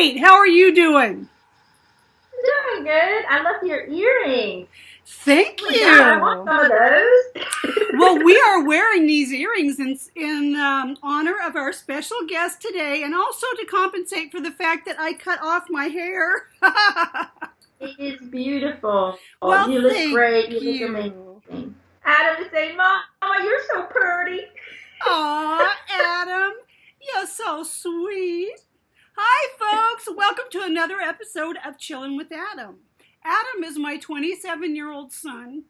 great. How are you doing? Doing good. I love your earrings. Thank Oh you. God, I want some of those. Well, we are wearing these earrings in honor of our special guest today, and also to compensate for the fact that I cut off my hair. It is beautiful. Well, You look thank great. You look you. amazing. Adam is saying, Mama, you're so pretty. Aw, Adam, you're so sweet. Hi, folks. Welcome to another episode of Chillin with Adam. Adam is my 27-year-old son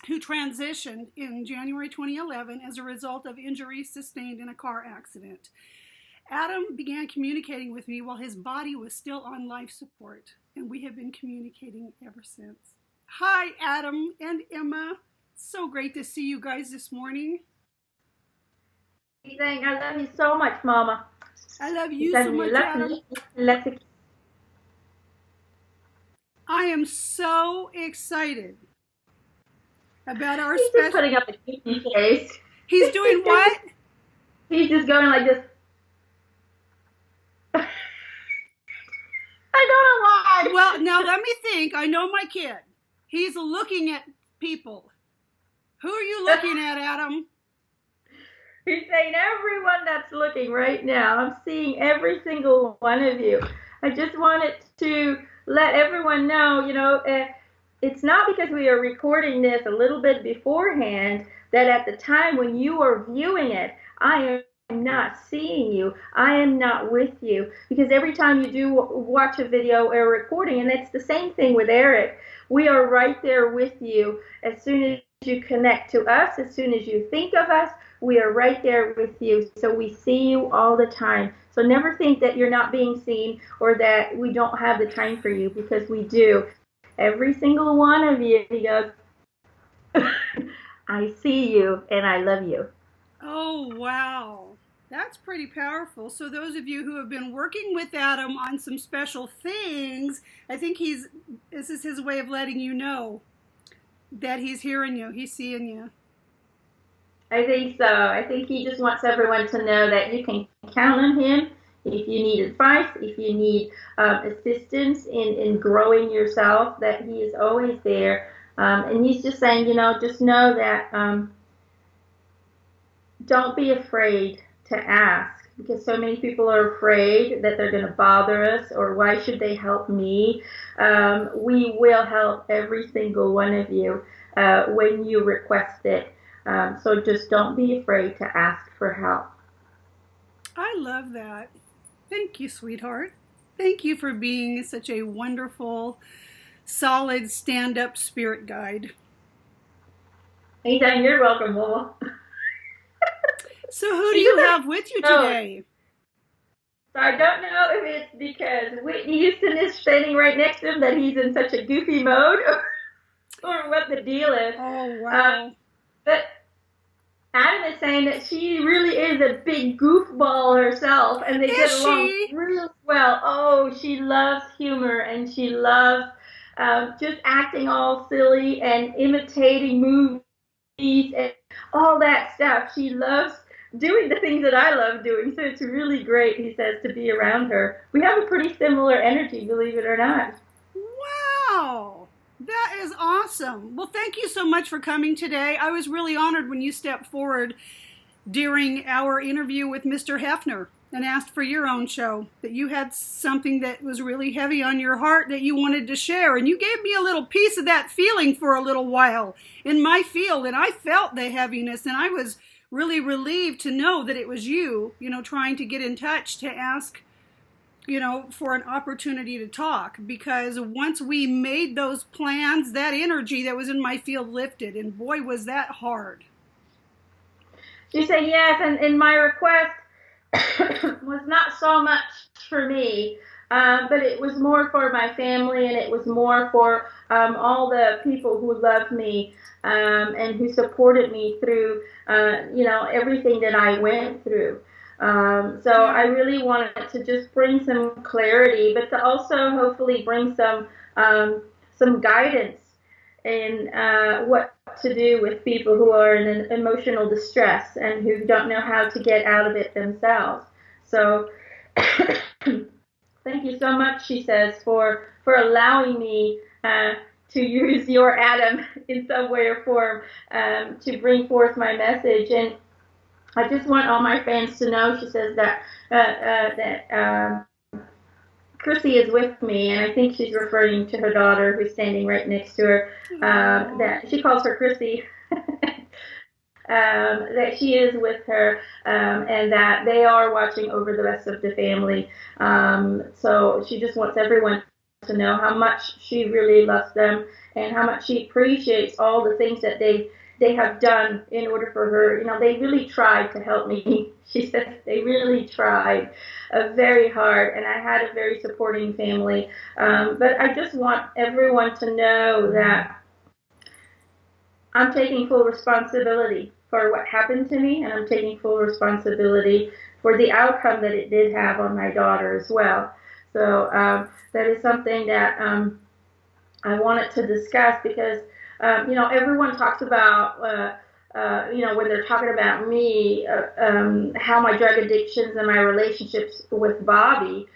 who transitioned in January 2011 as a result of injuries sustained in a car accident. Adam began communicating with me while his body was still on life support, and we have been communicating ever since. Hi, Adam and Emma. So great to see you guys this morning. He's saying, I love you so much, Mama. I love you so much, Adam. I am so excited about our He's just putting up a cute face. He's doing what? He's just going like this. I don't know why. Well, now let me think. I know my kid. He's looking at people. Who are you looking at, Adam? He's saying everyone that's looking right now. I'm seeing every single one of you. I just wanted to let everyone know, it's not because we are recording this a little bit beforehand that at the time when you are viewing it, I am not seeing you. I am not with you. Because every time you do watch a video or recording, and it's the same thing with Eric, we are right there with you. As soon as you connect to us, as soon as you think of us, we are right there with you. So we see you all the time. So never think that you're not being seen or that we don't have the time for you, because we do. Every single one of you, he goes, I see you and I love you. Oh, wow. That's pretty powerful. So those of you who have been working with Adam on some special things, I think this is his way of letting you know that he's hearing you, he's seeing you. I think so. I think he just wants everyone to know that you can count on him if you need advice, if you need assistance in growing yourself, that he is always there. And he's just saying, just know that don't be afraid to ask, because so many people are afraid that they're going to bother us, or why should they help me? We will help every single one of you when you request it. So just don't be afraid to ask for help. I love that. Thank you, sweetheart. Thank you for being such a wonderful, solid, stand-up spirit guide. Anytime, you're welcome, Mama. So who do you have with you today? So I don't know if it's because Whitney Houston is standing right next to him that he's in such a goofy mode, or what the deal is. Oh, wow. But Adam is saying that she really is a big goofball herself, and they get along really well. Oh, she loves humor, and she loves just acting all silly and imitating movies and all that stuff. She loves doing the things that I love doing, so it's really great, he says, to be around her. We have a pretty similar energy, believe it or not. Wow! That is awesome. Well, thank you so much for coming today. I was really honored when you stepped forward during our interview with Mr. Hefner and asked for your own show, that you had something that was really heavy on your heart that you wanted to share. And you gave me a little piece of that feeling for a little while in my field, and I felt the heaviness, and I was really relieved to know that it was you, trying to get in touch to ask, for an opportunity to talk, because once we made those plans, that energy that was in my field lifted, and boy, was that hard. She said yes, and my request was not so much for me, but it was more for my family, and it was more for all the people who loved me and who supported me through, everything that I went through. So I really wanted to just bring some clarity, but to also hopefully bring some guidance in what to do with people who are in an emotional distress and who don't know how to get out of it themselves. So thank you so much, she says, for allowing me to use your Adam in some way or form to bring forth my message. And I just want all my fans to know, she says, that Chrissy is with me, and I think she's referring to her daughter who's standing right next to her, that she calls her Chrissy. That she is with her, and that they are watching over the rest of the family. So she just wants everyone to know how much she really loves them and how much she appreciates all the things that they have done in order for her. You know, they really tried to help me. She says they really tried very hard, and I had a very supporting family. But I just want everyone to know that I'm taking full responsibility for what happened to me, and I'm taking full responsibility for the outcome that it did have on my daughter as well. So that is something that I wanted to discuss because, you know, everyone talks about, you know, when they're talking about me, how my drug addictions and my relationships with Bobbi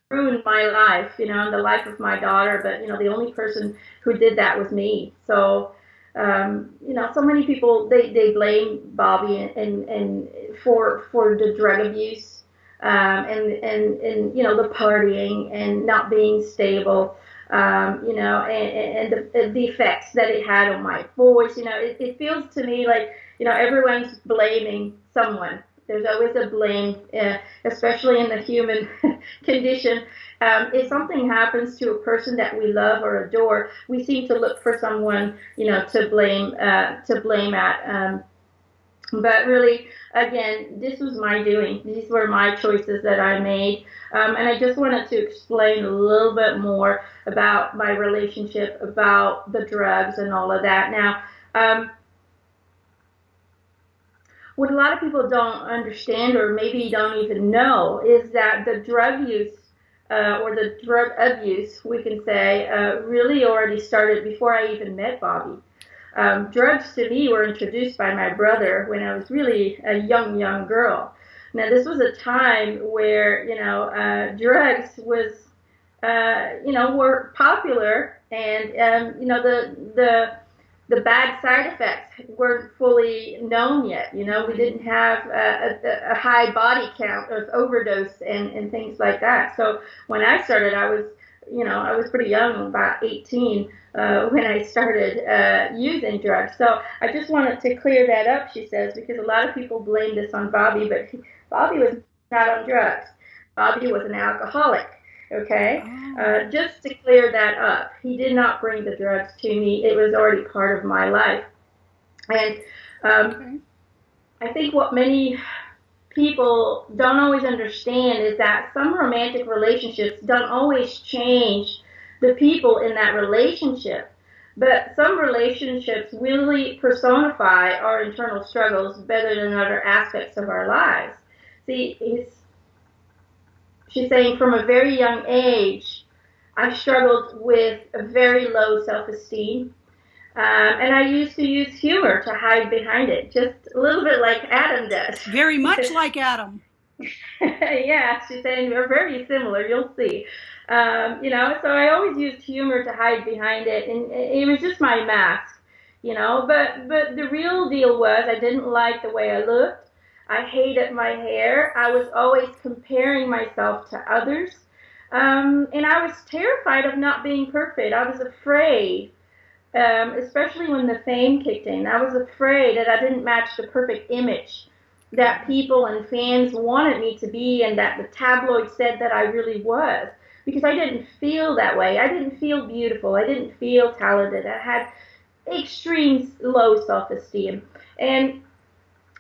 ruined my life, you know, and the life of my daughter. But, you know, the only person who did that was me. So, you know, so many people, they blame Bobbi and for the drug abuse, and, you know, the partying and not being stable, you know, and the effects that it had on my voice. You know, it feels to me like, you know, everyone's blaming someone. There's always a blame, especially in the human condition. If something happens to a person that we love or adore, we seem to look for someone, you know, to blame at. But really, again, this was my doing. These were my choices that I made. And I just wanted to explain a little bit more about my relationship, about the drugs and all of that. Now, what a lot of people don't understand, or maybe don't even know, is that the drug use or the drug abuse, we can say, really already started before I even met Bobbi. Drugs to me were introduced by my brother when I was really a young girl. Now, this was a time where, you know, drugs was, you know, were popular, and, you know, the bad side effects weren't fully known yet. You know, we didn't have a high body count of overdose and things like that. So when I started, I was pretty young, about 18, when I started using drugs. So I just wanted to clear that up, she says, because a lot of people blame this on Bobbi, but Bobbi was not on drugs. Bobbi was an alcoholic. Okay, just to clear that up, he did not bring the drugs to me. It was already part of my life. And I think what many people don't always understand is that some romantic relationships don't always change the people in that relationship. But some relationships really personify our internal struggles better than other aspects of our lives. See, she's saying from a very young age, I struggled with a very low self-esteem. And I used to use humor to hide behind it, just a little bit like Adam does. Very much like Adam. Yeah, she's saying we're very similar, you'll see. You know, so I always used humor to hide behind it, and it was just my mask, you know. But the real deal was I didn't like the way I looked. I hated my hair. I was always comparing myself to others. And I was terrified of not being perfect. I was afraid, especially when the fame kicked in. I was afraid that I didn't match the perfect image that people and fans wanted me to be, and that the tabloids said that I really was. Because I didn't feel that way. I didn't feel beautiful. I didn't feel talented. I had extreme low self-esteem. And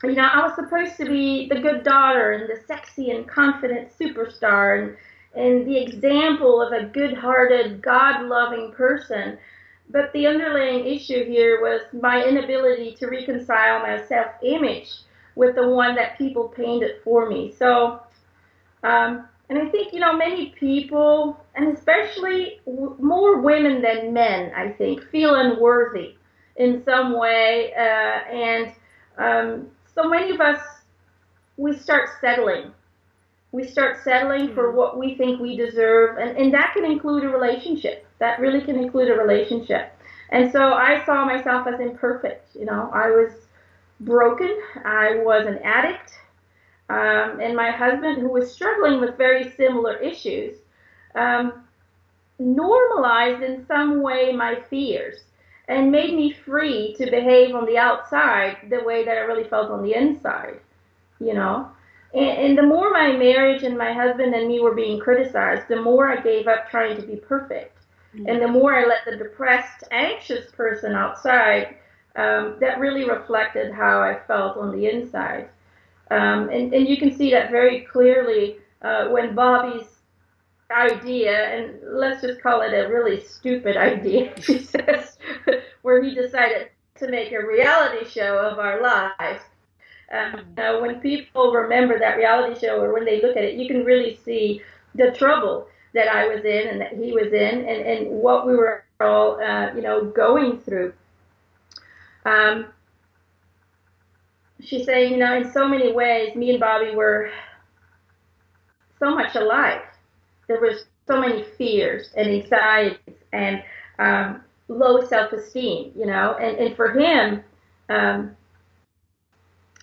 you know, I was supposed to be the good daughter and the sexy and confident superstar and the example of a good-hearted, God-loving person. But the underlying issue here was my inability to reconcile my self-image with the one that people painted for me. So, and I think, you know, many people, and especially more women than men, I think, feel unworthy in some way. So many of us, we start settling We start settling for what we think we deserve, and that can include a relationship. That really can include a relationship. And so I saw myself as imperfect. I was broken. I was an addict. And my husband, who was struggling with very similar issues, normalized in some way my fears and made me free to behave on the outside the way that I really felt on the inside, And the more my marriage and my husband and me were being criticized, the more I gave up trying to be perfect. Mm-hmm. And the more I let the depressed, anxious person outside, that really reflected how I felt on the inside. And you can see that very clearly when Bobbi's idea, and let's just call it a really stupid idea, she says, where he decided to make a reality show of our lives. When people remember that reality show, or when they look at it, you can really see the trouble that I was in and that he was in, and what we were all, going through. She's saying, in so many ways, me and Bobbi were so much alike. There was so many fears and anxieties and low self-esteem, and for him,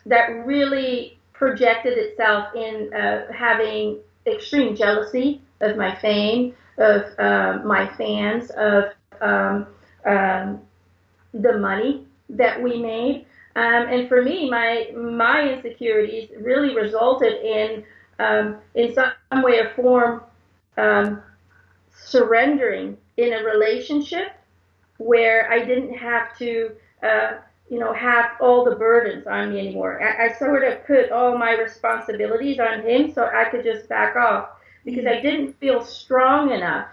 that really projected itself in having extreme jealousy of my fame, of my fans, of the money that we made. And for me, my insecurities really resulted in some way or form, surrendering in a relationship where I didn't have to, have all the burdens on me anymore. I sort of put all my responsibilities on him so I could just back off, because I didn't feel strong enough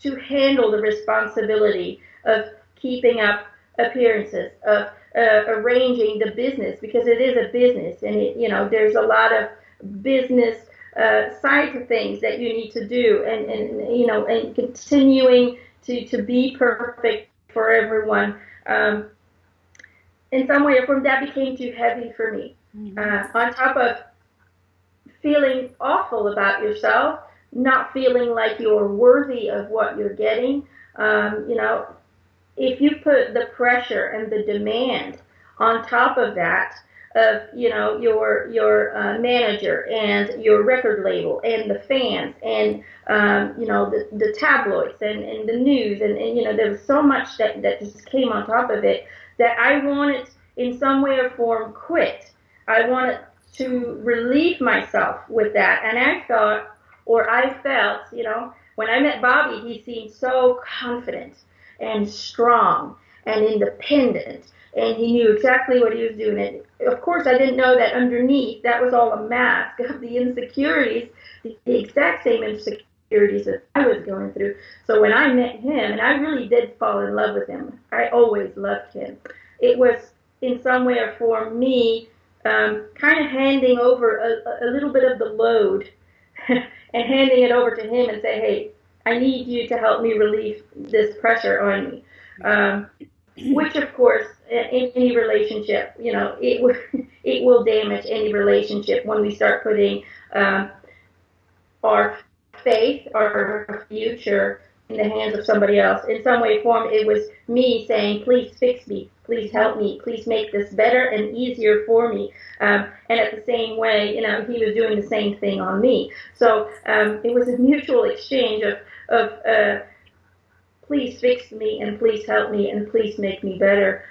to handle the responsibility of keeping up appearances, of arranging the business, because it is a business, and there's a lot of business side to things that you need to do, and continuing to be perfect for everyone. In some way or form, that became too heavy for me. Mm-hmm. On top of feeling awful about yourself, not feeling like you're worthy of what you're getting, if you put the pressure and the demand on top of that, of your manager and your record label and the fans and the tabloids and the news and there was so much that just came on top of it, that I wanted in some way or form quit. I wanted to relieve myself with that, and I felt, when I met Bobbi, he seemed so confident and strong and independent, and he knew exactly what he was doing. And of course, I didn't know that underneath, that was all a mask of the insecurities, the exact same insecurities that I was going through. So when I met him, and I really did fall in love with him, I always loved him. It was in some way or form me kind of handing over a little bit of the load and handing it over to him and say, hey, I need you to help me relieve this pressure on me. Which, of course, in any relationship, it will damage any relationship when we start putting our faith, our future in the hands of somebody else. In some way or form, it was me saying, please fix me, please help me, please make this better and easier for me. And at the same way, he was doing the same thing on me. So it was a mutual exchange of please fix me and please help me and please make me better,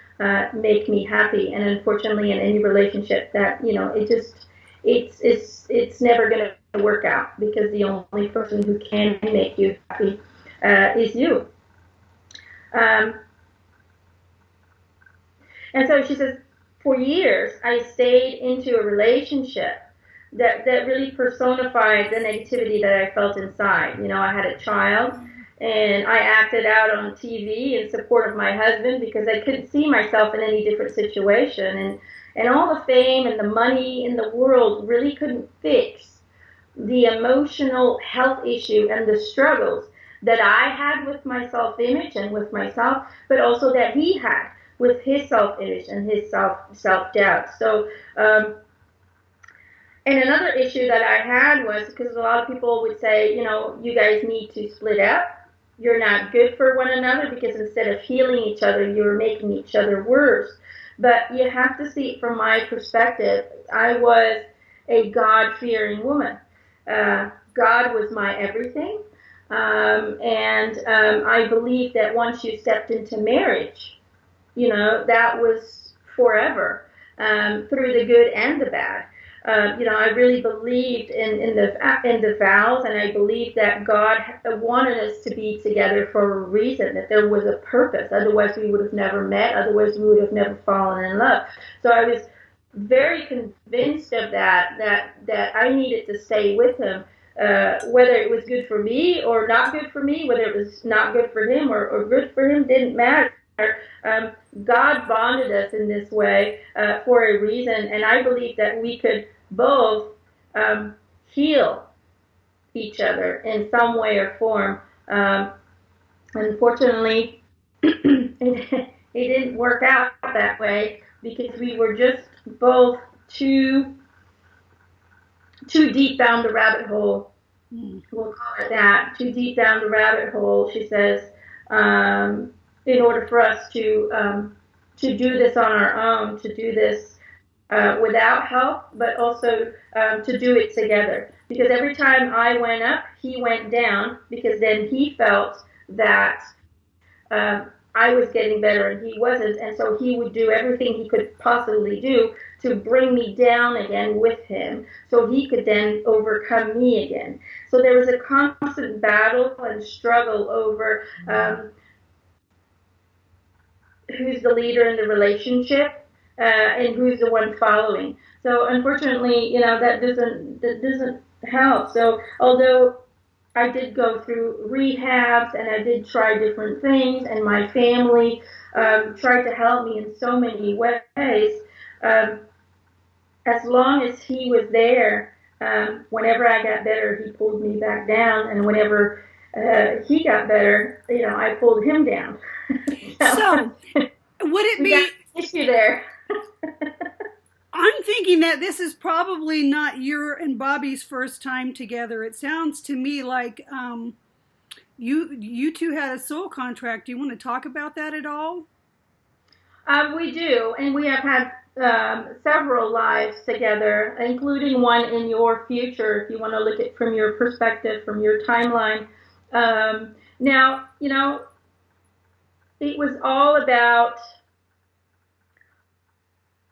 make me happy. And unfortunately, in any relationship, that it's never going to work out, because the only person who can make you happy is you. And so she says, for years, I stayed into a relationship that really personified the negativity that I felt inside. I had a child, and I acted out on TV in support of my husband because I couldn't see myself in any different situation. And all the fame and the money in the world really couldn't fix the emotional health issue and the struggles that I had with my self-image and with myself, but also that he had with his self-image and his self-doubt. So And another issue that I had was because a lot of people would say, you guys need to split up. You're not good for one another because instead of healing each other, you're making each other worse. But you have to see it from my perspective. I was a God-fearing woman. God was my everything. And I believe that once you stepped into marriage, that was forever, through the good and the bad. I really believed in the vows, and I believed that God wanted us to be together for a reason, that there was a purpose. Otherwise, we would have never met. Otherwise, we would have never fallen in love. So I was very convinced of that I needed to stay with him, whether it was good for me or not good for me, whether it was not good for him or good for him, didn't matter. God bonded us in this way for a reason, and I believe that we could both heal each other in some way or form. Unfortunately, it didn't work out that way because we were just both too deep down the rabbit hole. We'll call it that. Too deep down the rabbit hole, she says, in order for us to do this on our own, to do this without help, but also to do it together. Because every time I went up, he went down, because then he felt that I was getting better and he wasn't, and so he would do everything he could possibly do to bring me down again with him, so he could then overcome me again. So there was a constant battle and struggle over who's the leader in the relationship and who's the one following. So unfortunately, that doesn't help. So although I did go through rehabs and I did try different things, and my family tried to help me in so many ways, as long as he was there, whenever I got better, he pulled me back down, and whenever he got better, I pulled him down. So, would it be an issue there? I'm thinking that this is probably not your and Bobbi's first time together. It sounds to me like you two had a soul contract. Do you want to talk about that at all? We do, and we have had several lives together, including one in your future, if you want to look at it from your perspective, from your timeline. Now, it was all about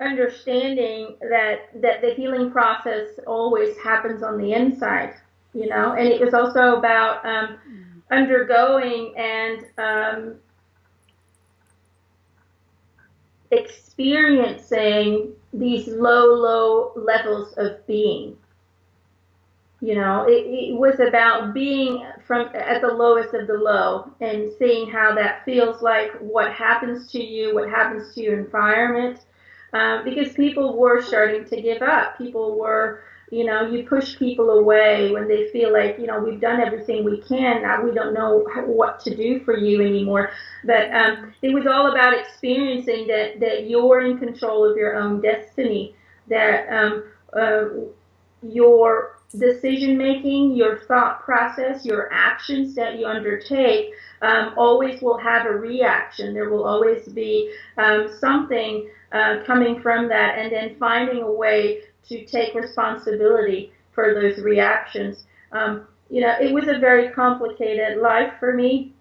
understanding that the healing process always happens on the inside, and it was also about undergoing and experiencing these low levels of being. It was about being at the lowest of the low and seeing how that feels like, what happens to you, what happens to your environment, because people were starting to give up. People were, you push people away when they feel like, we've done everything we can, now we don't know what to do for you anymore. But it was all about experiencing that you're in control of your own destiny, that your decision making, your thought process, your actions that you undertake always will have a reaction. There will always be something coming from that, and then finding a way to take responsibility for those reactions. It was a very complicated life for me,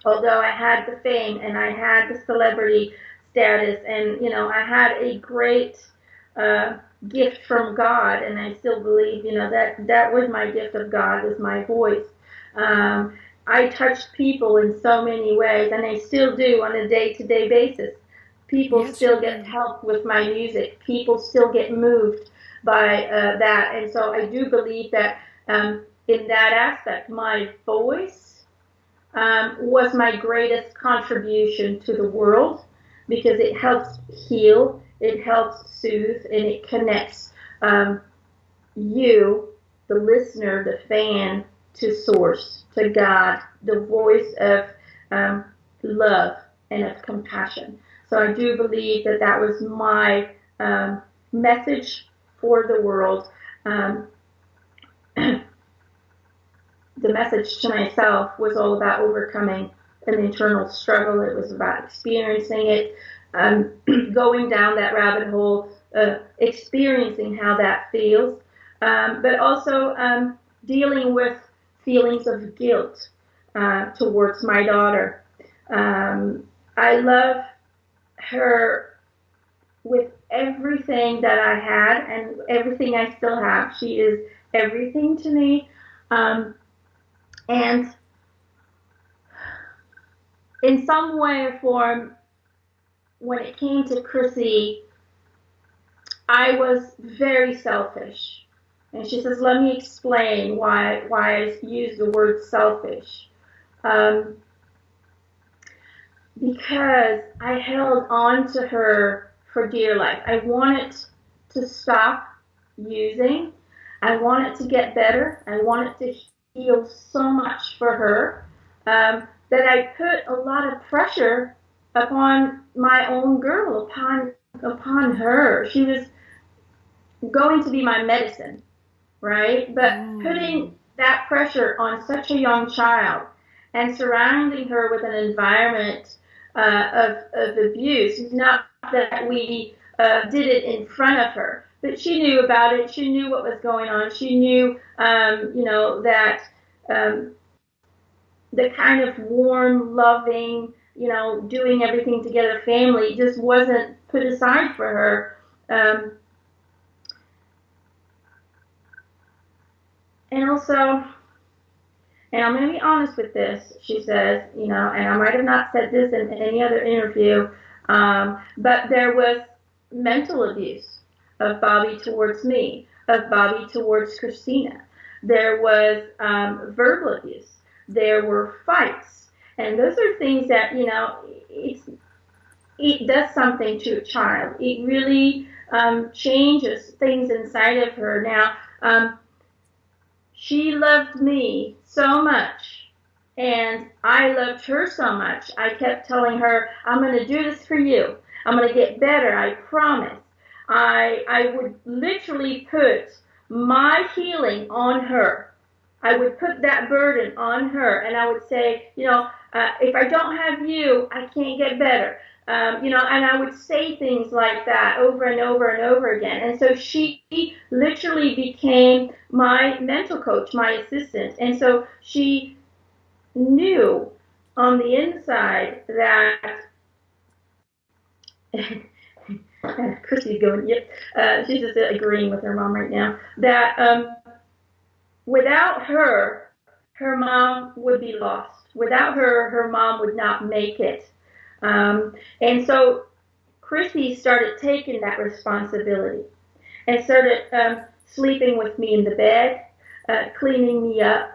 although I had the fame and I had the celebrity status, and I had a great gift from God, and I still believe that was my gift of God, was my voice. I touched people in so many ways, and I still do on a day-to-day basis. People still get help with my music. People still get moved by that, and so I do believe that in that aspect, my voice was my greatest contribution to the world, because it helps heal, it helps soothe, and it connects you, the listener, the fan, to source, to God, the voice of love and of compassion. So I do believe that was my message for the world. um, the message to myself was all about overcoming an internal struggle. It was about experiencing it, going down that rabbit hole, experiencing how that feels, but also dealing with feelings of guilt towards my daughter. I love her with everything that I had and everything I still have. She is everything to me. And in some way or form, when it came to Chrissy, I was very selfish. And she says, let me explain why I use the word selfish. Because I held on to her for dear life. I wanted to stop using. I wanted to get better. I wanted to heal so much for her that I put a lot of pressure upon my own girl, upon her. She was going to be my medicine, right? But putting that pressure on such a young child and surrounding her with an environment of abuse, not that we did it in front of her, but she knew about it. She knew what was going on. She knew, that the kind of warm, loving, doing everything together family just wasn't put aside for her. And also, and I'm going to be honest with this, she says, and I might have not said this in any other interview, but there was mental abuse of Bobbi towards me, of Bobbi towards Kristina. There was verbal abuse. There were fights. And those are things that, it does something to a child. It really changes things inside of her. Now, she loved me so much, and I loved her so much. I kept telling her, I'm going to do this for you. I'm going to get better, I promise. I would literally put my healing on her. I would put that burden on her, and I would say, if I don't have you, I can't get better. And I would say things like that over and over and over again. And so she literally became my mental coach, my assistant. And so she knew on the inside that Chrissy's going, yep. She's just agreeing with her mom right now. That without her, her mom would be lost. Without her, her mom would not make it. And so Chrissy started taking that responsibility and started sleeping with me in the bed, cleaning me up,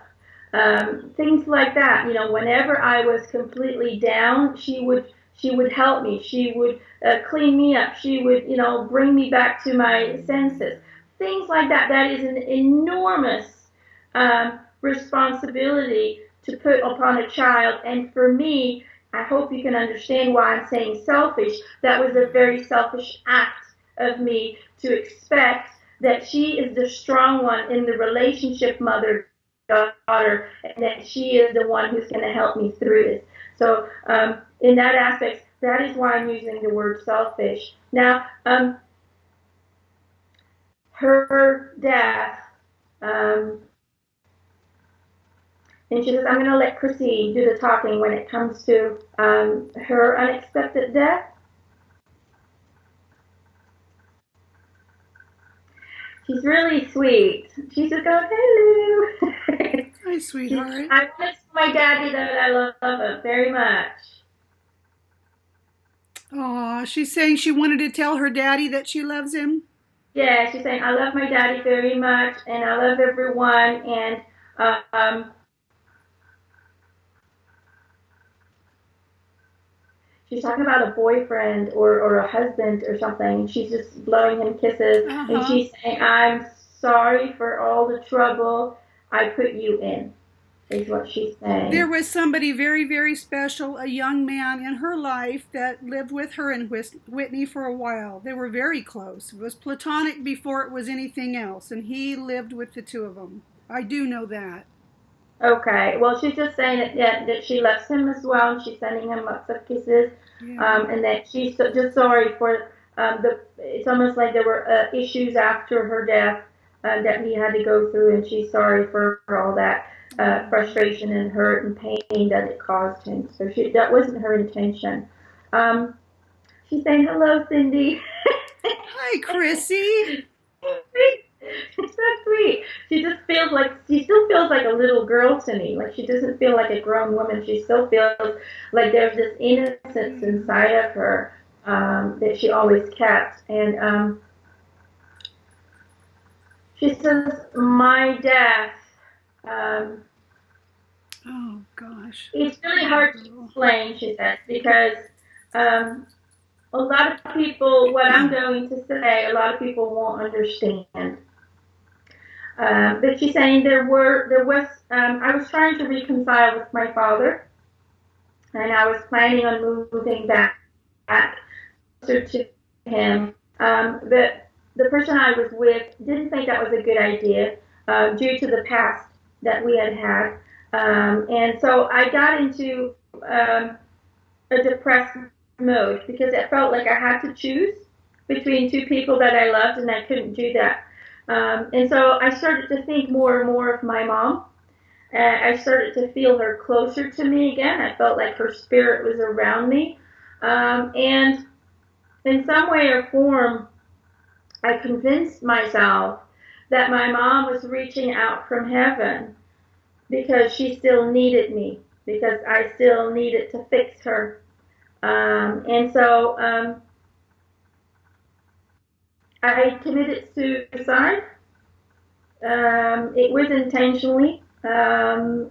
things like that. Whenever I was completely down, she would help me. She would clean me up. She would, bring me back to my senses. Things like that. That is an enormous responsibility to put upon a child. And for me, I hope you can understand why I'm saying selfish. That was a very selfish act of me to expect that she is the strong one in the relationship, mother-daughter, and that she is the one who's going to help me through this. So in that aspect, that is why I'm using the word selfish. Now, her death, and she says, I'm going to let Chrissy do the talking when it comes to her unexpected death. She's really sweet. She's just going, hello. Hi, sweetheart. I want to tell my daddy that I love him very much. Aw, she's saying she wanted to tell her daddy that she loves him. Yeah, she's saying, I love my daddy very much, and I love everyone, and she's talking about a boyfriend or a husband or something. She's just blowing him kisses. And she's saying, I'm sorry for all the trouble I put you in. is what she's saying. There was somebody very, very special, a young man in her life that lived with her and Whitney for a while. They were very close. It was platonic before it was anything else, and he lived with the two of them. I do know that. Okay, well, she's just saying that she loves him as well, and she's sending him lots of kisses, and that she's just sorry for it's almost like there were issues after her death that he had to go through, and she's sorry for all that frustration and hurt and pain that it caused him. So that wasn't her intention. She's saying, hello, Cindy. Hi, Chrissy. It's so sweet. She still feels like a little girl to me. Like she doesn't feel like a grown woman. She still feels like there's this innocence inside of her that she always kept. And she says, my death. Oh gosh. It's really hard to explain, she says, because a lot of people, what I'm going to say, a lot of people won't understand. But she's saying I was trying to reconcile with my father, and I was planning on moving back closer to him. But the person I was with didn't think that was a good idea due to the past that we had had. And so I got into a depressed mode because it felt like I had to choose between two people that I loved, and I couldn't do that. And so I started to think more and more of my mom. I started to feel her closer to me again. I felt like her spirit was around me. And in some way or form, I convinced myself that my mom was reaching out from heaven because she still needed me, because I still needed to fix her. And so I committed suicide. It was intentionally. And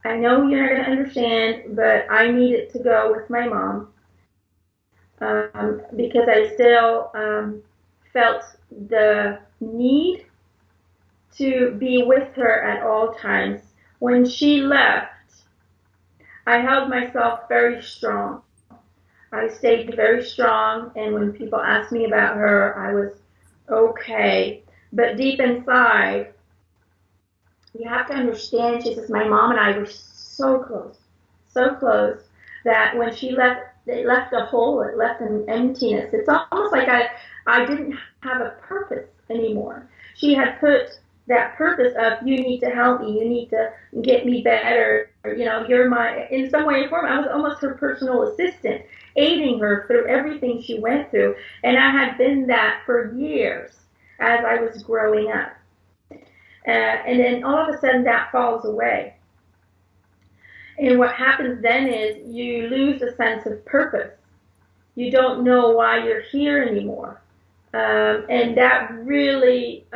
I know you're not going to understand, but I needed to go with my mom because I still felt the need to be with her at all times. When she left, I held myself very strong. I stayed very strong, and when people asked me about her, I was okay. But deep inside, you have to understand, she says, my mom and I were so close, that when she left, it left a hole, it left an emptiness. It's almost like I didn't have a purpose anymore. She had put that purpose of, you need to help me, you need to get me better, you're my, in some way or form, I was almost her personal assistant, aiding her through everything she went through. And I had been that for years as I was growing up. And then all of a sudden that falls away. And what happens then is you lose a sense of purpose. You don't know why you're here anymore. And that really,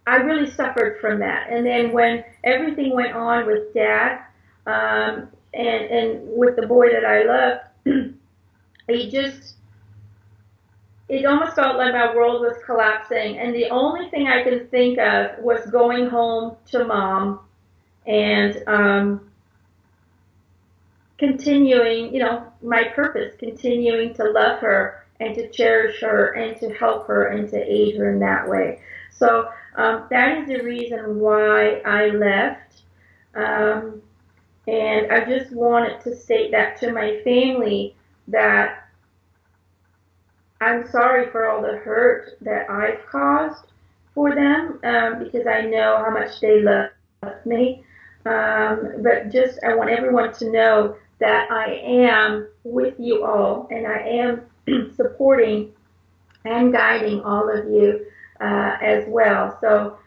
I really suffered from that. And then when everything went on with Dad, and with the boy that I loved, it almost felt like my world was collapsing. And the only thing I could think of was going home to Mom and continuing, my purpose, continuing to love her and to cherish her and to help her and to aid her in that way. So that is the reason why I left. And I just wanted to state that to my family, that I'm sorry for all the hurt that I've caused for them, because I know how much they love me. But just I want everyone to know that I am with you all, and I am supporting and guiding all of you as well. So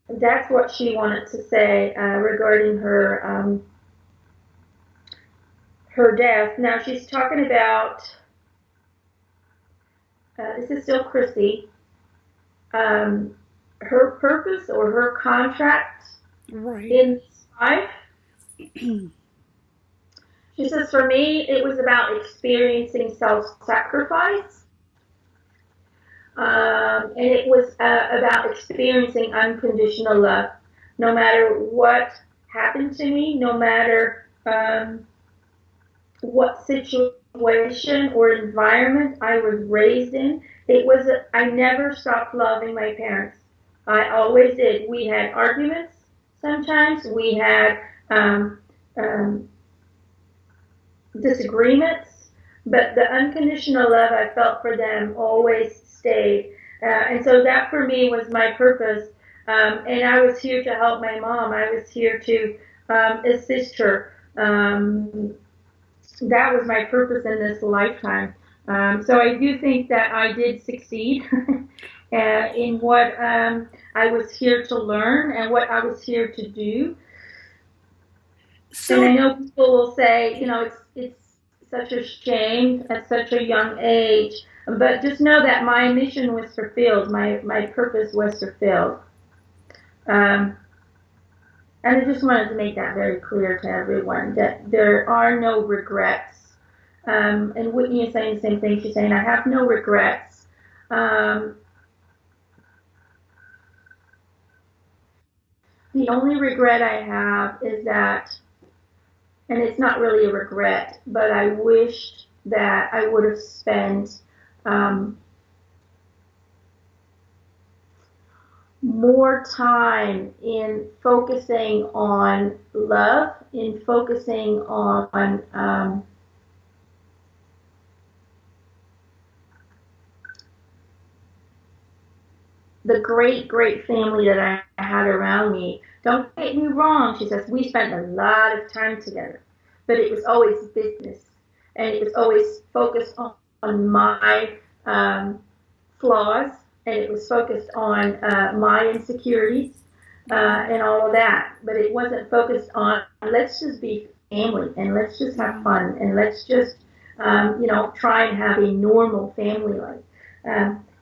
that's what she wanted to say regarding her her death. Now she's talking about, this is still Chrissy, her purpose or her contract in life. She says, for me, it was about experiencing self-sacrifice. And it was about experiencing unconditional love, no matter what happened to me, no matter what situation or environment I was raised in. I never stopped loving my parents. I always did. We had arguments sometimes. We had um, um, disagreements, but the unconditional love I felt for them always stayed. And so that for me was my purpose. And I was here to help my mom. I was here to assist her. That was my purpose in this lifetime. So I do think that I did succeed in what I was here to learn and what I was here to do. And I know people will say, it's such a shame at such a young age, but just know that my mission was fulfilled. My purpose was fulfilled. And I just wanted to make that very clear to everyone that there are no regrets. And Whitney is saying the same thing. She's saying, I have no regrets. The only regret I have is that, and it's not really a regret, but I wished that I would have spent more time in focusing on love, in focusing on the great family that I had around me. Don't get me wrong, she says, we spent a lot of time together, but it was always business, and it was always focused on my flaws, and it was focused on my insecurities and all of that, but it wasn't focused on, let's just be family, and let's just have fun, and let's just, try and have a normal family life.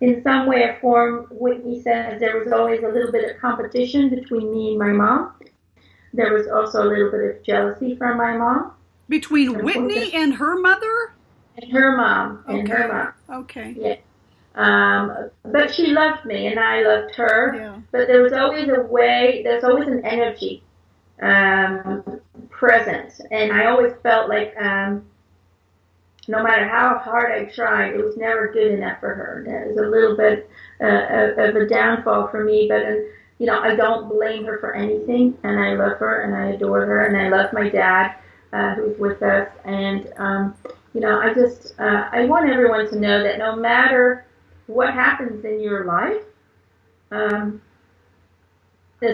In some way or form, Whitney says there was always a little bit of competition between me and my mom. There was also a little bit of jealousy from my mom. Between Whitney and her mother? And her mom. Okay. And her mom. Okay. Yeah. But she loved me and I loved her. Yeah. But there was always there's always an energy present. And I always felt like no matter how hard I tried, it was never good enough for her. It was a little bit of a downfall for me, but I don't blame her for anything, and I love her, and I adore her, and I love my dad, who's with us, and I want everyone to know that no matter what happens in your life, as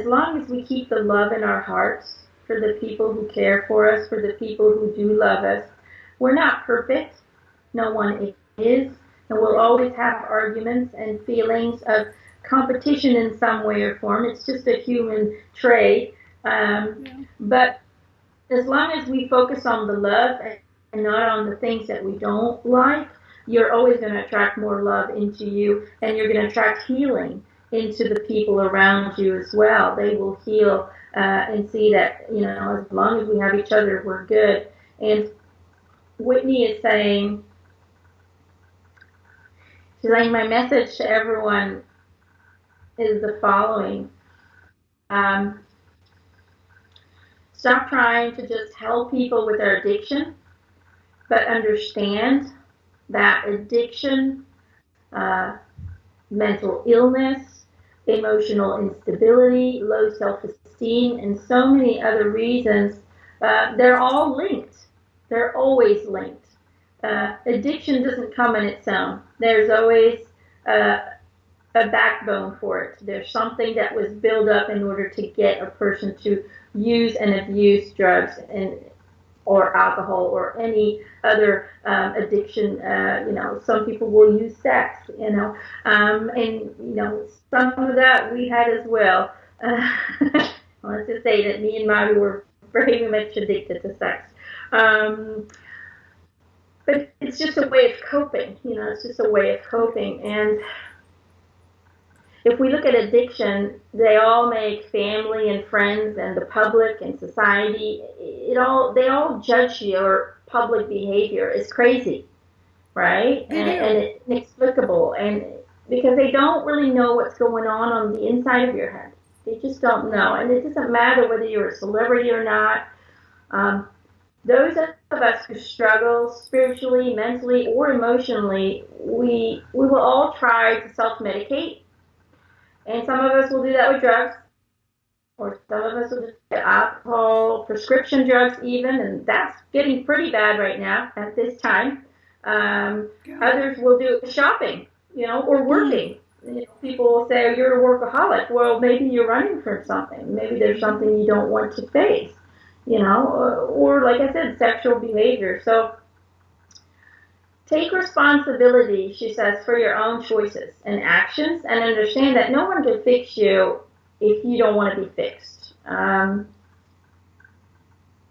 long as we keep the love in our hearts for the people who care for us, for the people who do love us, we're not perfect. No one is. And we'll always have arguments and feelings of competition in some way or form. It's just a human trait. But as long as we focus on the love and not on the things that we don't like, you're always going to attract more love into you, and you're going to attract healing into the people around you as well. They will heal and see that, as long as we have each other, we're good. And Whitney is saying, my message to everyone is the following. Stop trying to just help people with their addiction, but understand that addiction, mental illness, emotional instability, low self-esteem, and so many other reasons, they're all linked. They're always linked. Addiction doesn't come on its own. There's always a backbone for it. There's something that was built up in order to get a person to use and abuse drugs or alcohol or any other addiction. Some people will use sex, and some of that we had as well. Let's just say that me and Bobbi were very much addicted to sex. But it's just a way of coping, it's just a way of coping. And if we look at addiction, they all make family and friends and the public and society, they all judge your public behavior as crazy, right? And it's inexplicable. And because they don't really know what's going on the inside of your head. They just don't know. And it doesn't matter whether you're a celebrity or not. Those of us who struggle spiritually, mentally, or emotionally, we will all try to self-medicate. And some of us will do that with drugs, or some of us will just get alcohol, prescription drugs even, and that's getting pretty bad right now at this time. Others will do it with shopping, or working. People will say, oh, you're a workaholic. Well, maybe you're running from something. Maybe there's something you don't want to face, or like I said, sexual behavior. So take responsibility, she says, for your own choices and actions, and understand that no one can fix you if you don't want to be fixed.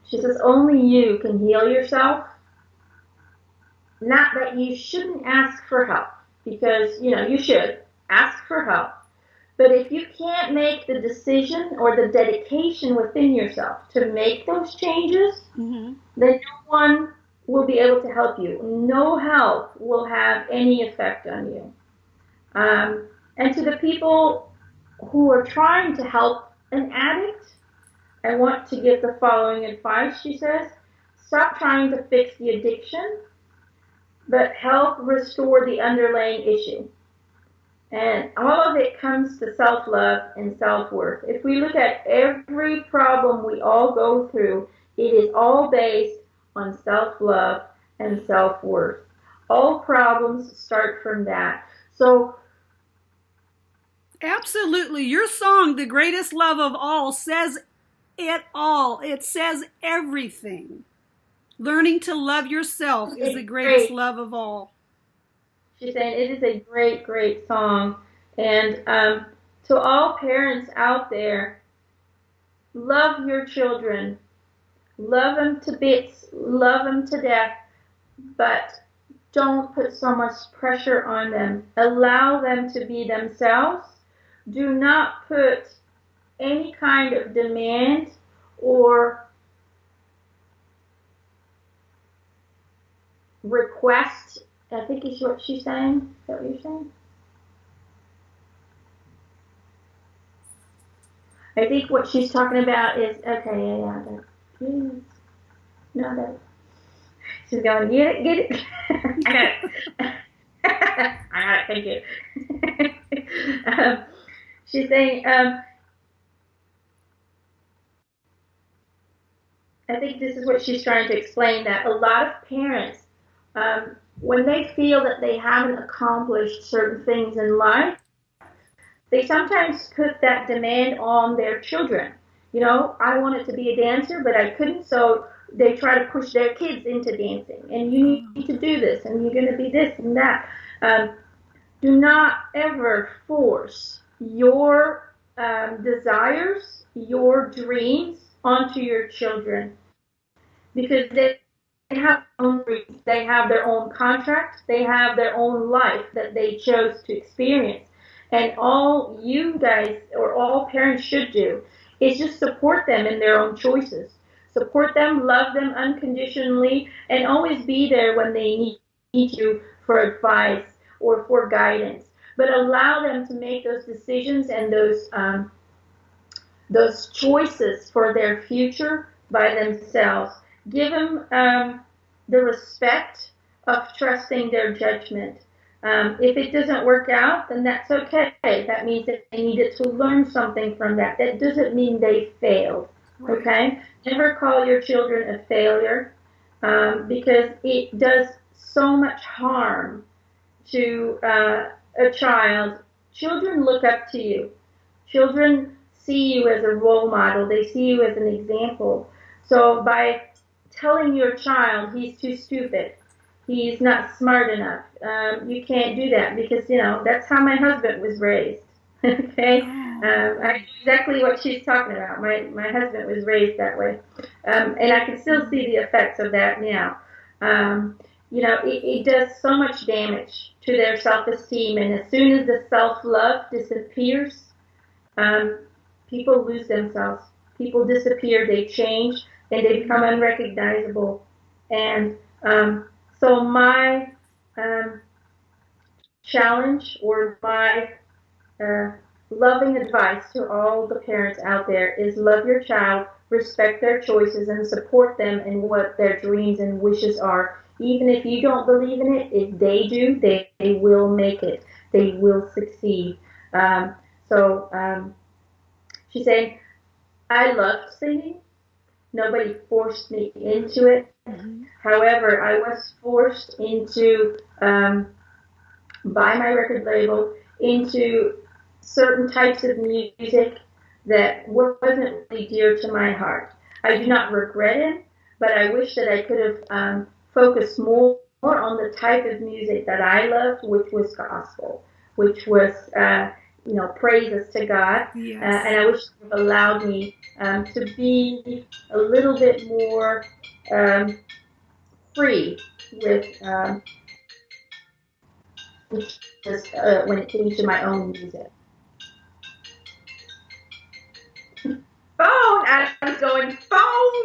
She says only you can heal yourself. Not that you shouldn't ask for help, because, you should ask for help. But if you can't make the decision or the dedication within yourself to make those changes, then no one will be able to help you. No help will have any effect on you. And to the people who are trying to help an addict, I want to give the following advice, she says. Stop trying to fix the addiction, but help restore the underlying issue. And all of it comes to self-love and self-worth. If we look at every problem we all go through, it is all based on self-love and self-worth. All problems start from that. So, absolutely. Your song, The Greatest Love of All, says it all. It says everything. Learning to love yourself is the greatest love of all. She's saying it is a great, great song. And to all parents out there, love your children. Love them to bits. Love them to death. But don't put so much pressure on them. Allow them to be themselves. Do not put any kind of demand or request, I think is what she's saying. Is that what you're saying? I think what she's talking about is, okay, yeah. No, that. She's going, get it. I got it. I got it, thank you. She's saying, I think this is what she's trying to explain, that a lot of parents, when they feel that they haven't accomplished certain things in life, they sometimes put that demand on their children. I wanted to be a dancer, but I couldn't, so they try to push their kids into dancing. And you need to do this, and you're going to be this and that. Do not ever force your desires, your dreams onto your children, because they have their own dreams, they have their own contract, they have their own life that they chose to experience. And all you guys, or all parents should do, is just support them in their own choices. Support them, love them unconditionally, and always be there when they need you for advice or for guidance. But allow them to make those decisions and those choices for their future by themselves. Give them the respect of trusting their judgment. If it doesn't work out, then that's okay. That means that they needed to learn something from that. That doesn't mean they failed. Okay? Never call your children a failure, because it does so much harm to a child. Children look up to you. Children see you as a role model. They see you as an example. So by telling your child he's too stupid, he's not smart enough, you can't do that, because that's how my husband was raised. Okay, I know exactly what she's talking about. My husband was raised that way, and I can still see the effects of that now. It does so much damage to their self-esteem, and as soon as the self-love disappears, people lose themselves. People disappear, they change, and they become unrecognizable. And so my challenge or my loving advice to all the parents out there is love your child, respect their choices, and support them in what their dreams and wishes are. Even if you don't believe in it, if they do, they will make it. They will succeed. Um, so she's saying, I loved singing. Nobody forced me into it. Mm-hmm. However, I was forced into, by my record label, into certain types of music that wasn't really dear to my heart. I do not regret it, but I wish that I could have focused more on the type of music that I loved, which was gospel, which was praises to God. Yes. And I wish it would have allowed me to be a little bit more free with when it came to my own music. Phone! Adam's going, phone!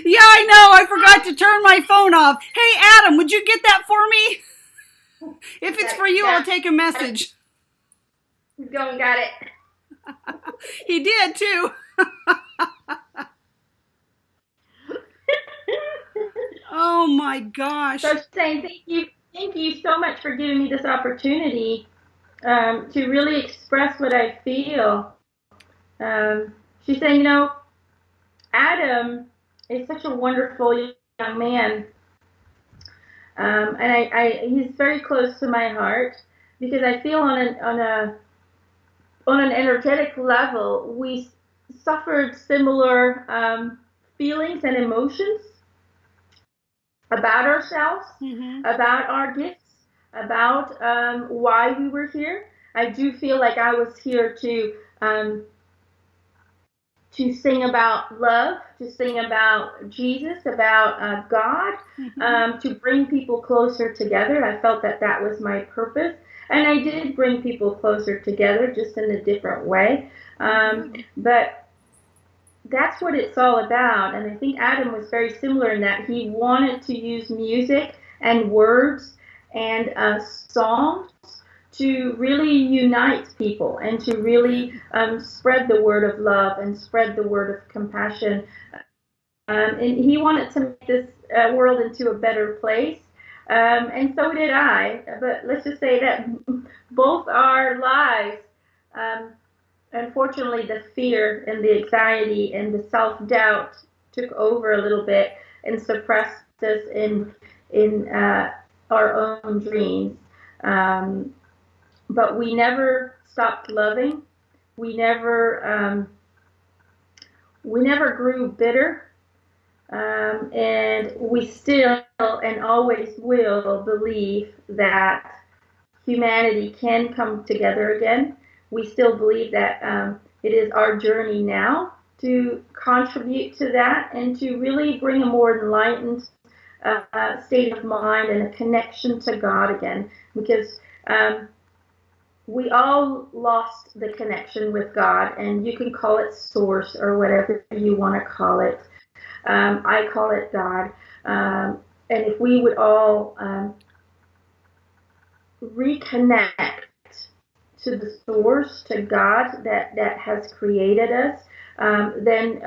Yeah, I know. I forgot to turn my phone off. Hey, Adam, would you get that for me? If it's for you, I'll take a message. He's going, got it. He did, too. Oh, my gosh. So saying thank you so much for giving me this opportunity to really express what I feel. She's saying, Adam is such a wonderful young man, and he's very close to my heart because I feel on an energetic level we suffered similar feelings and emotions about ourselves, about our gifts, about why we were here. I do feel like I was here to sing about love, to sing about Jesus, about God, to bring people closer together. I felt that that was my purpose. And I did bring people closer together, just in a different way. But that's what it's all about. And I think Adam was very similar in that he wanted to use music and words and songs to really unite people and to really spread the word of love and spread the word of compassion. And he wanted to make this world into a better place. And so did I. But let's just say that both our lives, unfortunately, the fear and the anxiety and the self-doubt took over a little bit and suppressed us in our own dreams. But we never stopped loving. We never grew bitter, and we still and always will believe that humanity can come together again. We still believe that it is our journey now to contribute to that and to really bring a more enlightened state of mind and a connection to God again, because we all lost the connection with God, and you can call it source or whatever you want to call it. I call it God. And if we would all reconnect to the source, to God that has created us, then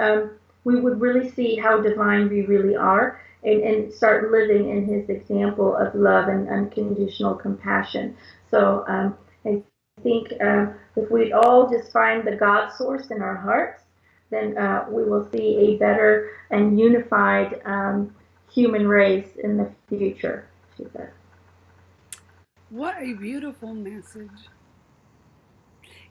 we would really see how divine we really are, and start living in his example of love and unconditional compassion. So I think if we all just find the God source in our hearts, then we will see a better and unified human race in the future, she said. What a beautiful message.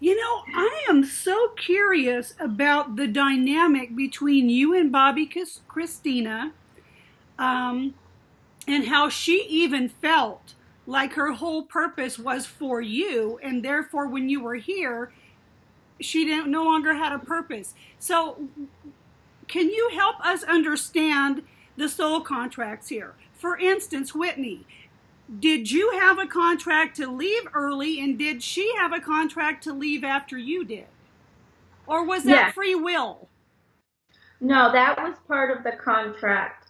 I am so curious about the dynamic between you and Bobbi Kristina, and how she even felt like her whole purpose was for you, and therefore when you were here, she no longer had a purpose. So can you help us understand the soul contracts here? For instance, Whitney, did you have a contract to leave early, and did she have a contract to leave after you did? Or was that free will? No, that was part of the contract.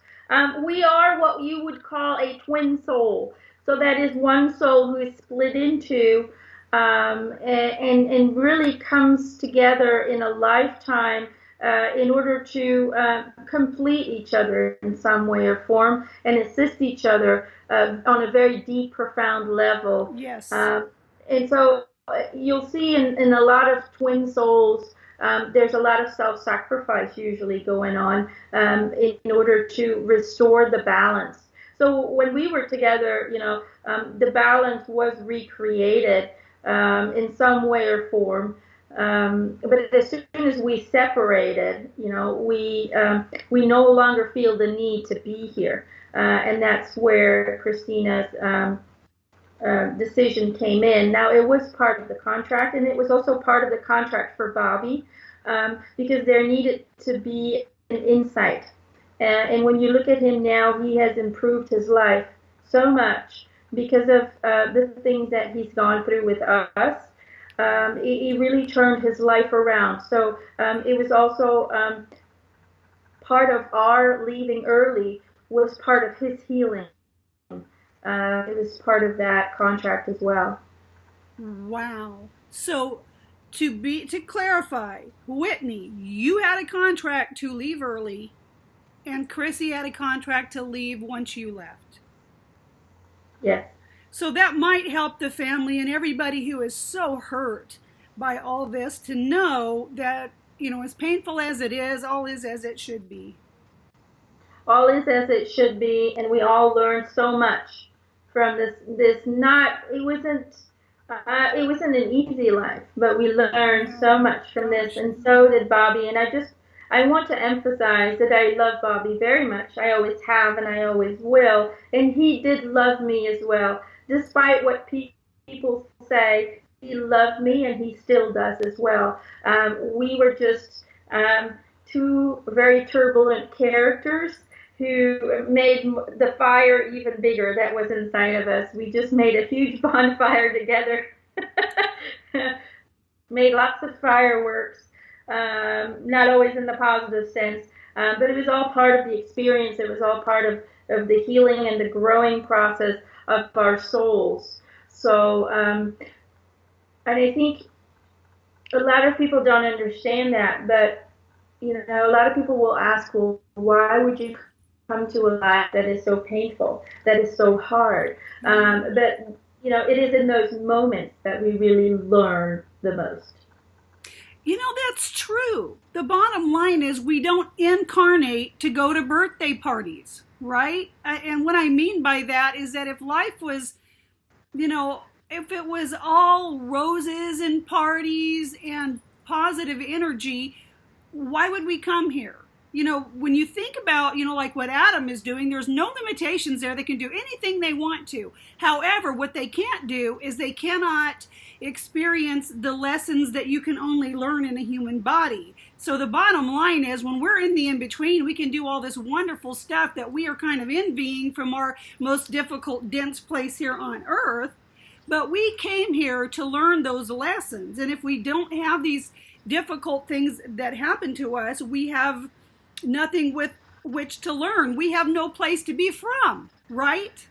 We are what you would call a twin soul. So that is one soul who is split into and really comes together in a lifetime in order to complete each other in some way or form and assist each other on a very deep, profound level. Yes. And so you'll see in a lot of twin souls, there's a lot of self-sacrifice usually going on in order to restore the balance. So when we were together, the balance was recreated in some way or form. But as soon as we separated, we no longer feel the need to be here, and that's where Kristina's decision came in. Now, it was part of the contract, and it was also part of the contract for Bobbi, because there needed to be an insight. And when you look at him now, he has improved his life so much because of the things that he's gone through with us. He really turned his life around. So it was also part of our leaving early was part of his healing. It was part of that contract as well. Wow. So to clarify, Whitney, you had a contract to leave early, and Chrissy had a contract to leave once you left. Yes. So that might help the family and everybody who is so hurt by all this to know that, as painful as it is, all is as it should be. All is as it should be, and we all learned so much from this. It wasn't an easy life, but we learned so much from this, and so did Bobbi. And I want to emphasize that I love Bobbi very much. I always have, and I always will. And he did love me as well. Despite what people say, he loved me, and he still does as well. We were just two very turbulent characters who made the fire even bigger that was inside of us. We just made a huge bonfire together, made lots of fireworks, not always in the positive sense, but it was all part of the experience. It was all part of the healing and the growing process of our souls. So, and I think a lot of people don't understand that, but a lot of people will ask, well, why would you come to a life that is so painful, that is so hard? But it is in those moments that we really learn the most. That's true. The bottom line is we don't incarnate to go to birthday parties, right? And what I mean by that is that if life was, if it was all roses and parties and positive energy, why would we come here? When you think about, like what Adam is doing, there's no limitations there. They can do anything they want to. However, what they can't do is they cannot experience the lessons that you can only learn in a human body. So the bottom line is when we're in the in-between, we can do all this wonderful stuff that we are kind of envying from our most difficult, dense place here on earth. But we came here to learn those lessons. And if we don't have these difficult things that happen to us, we have nothing with which to learn. We have no place to be from, right?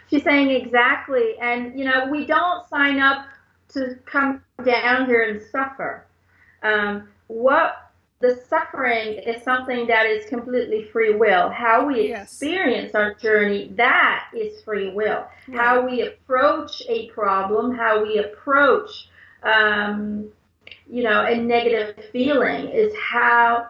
She's saying exactly. And, we don't sign up to come down here and suffer. The suffering is something that is completely free will. How we experience our journey, that is free will. Right. How we approach a problem, how we approach a negative feeling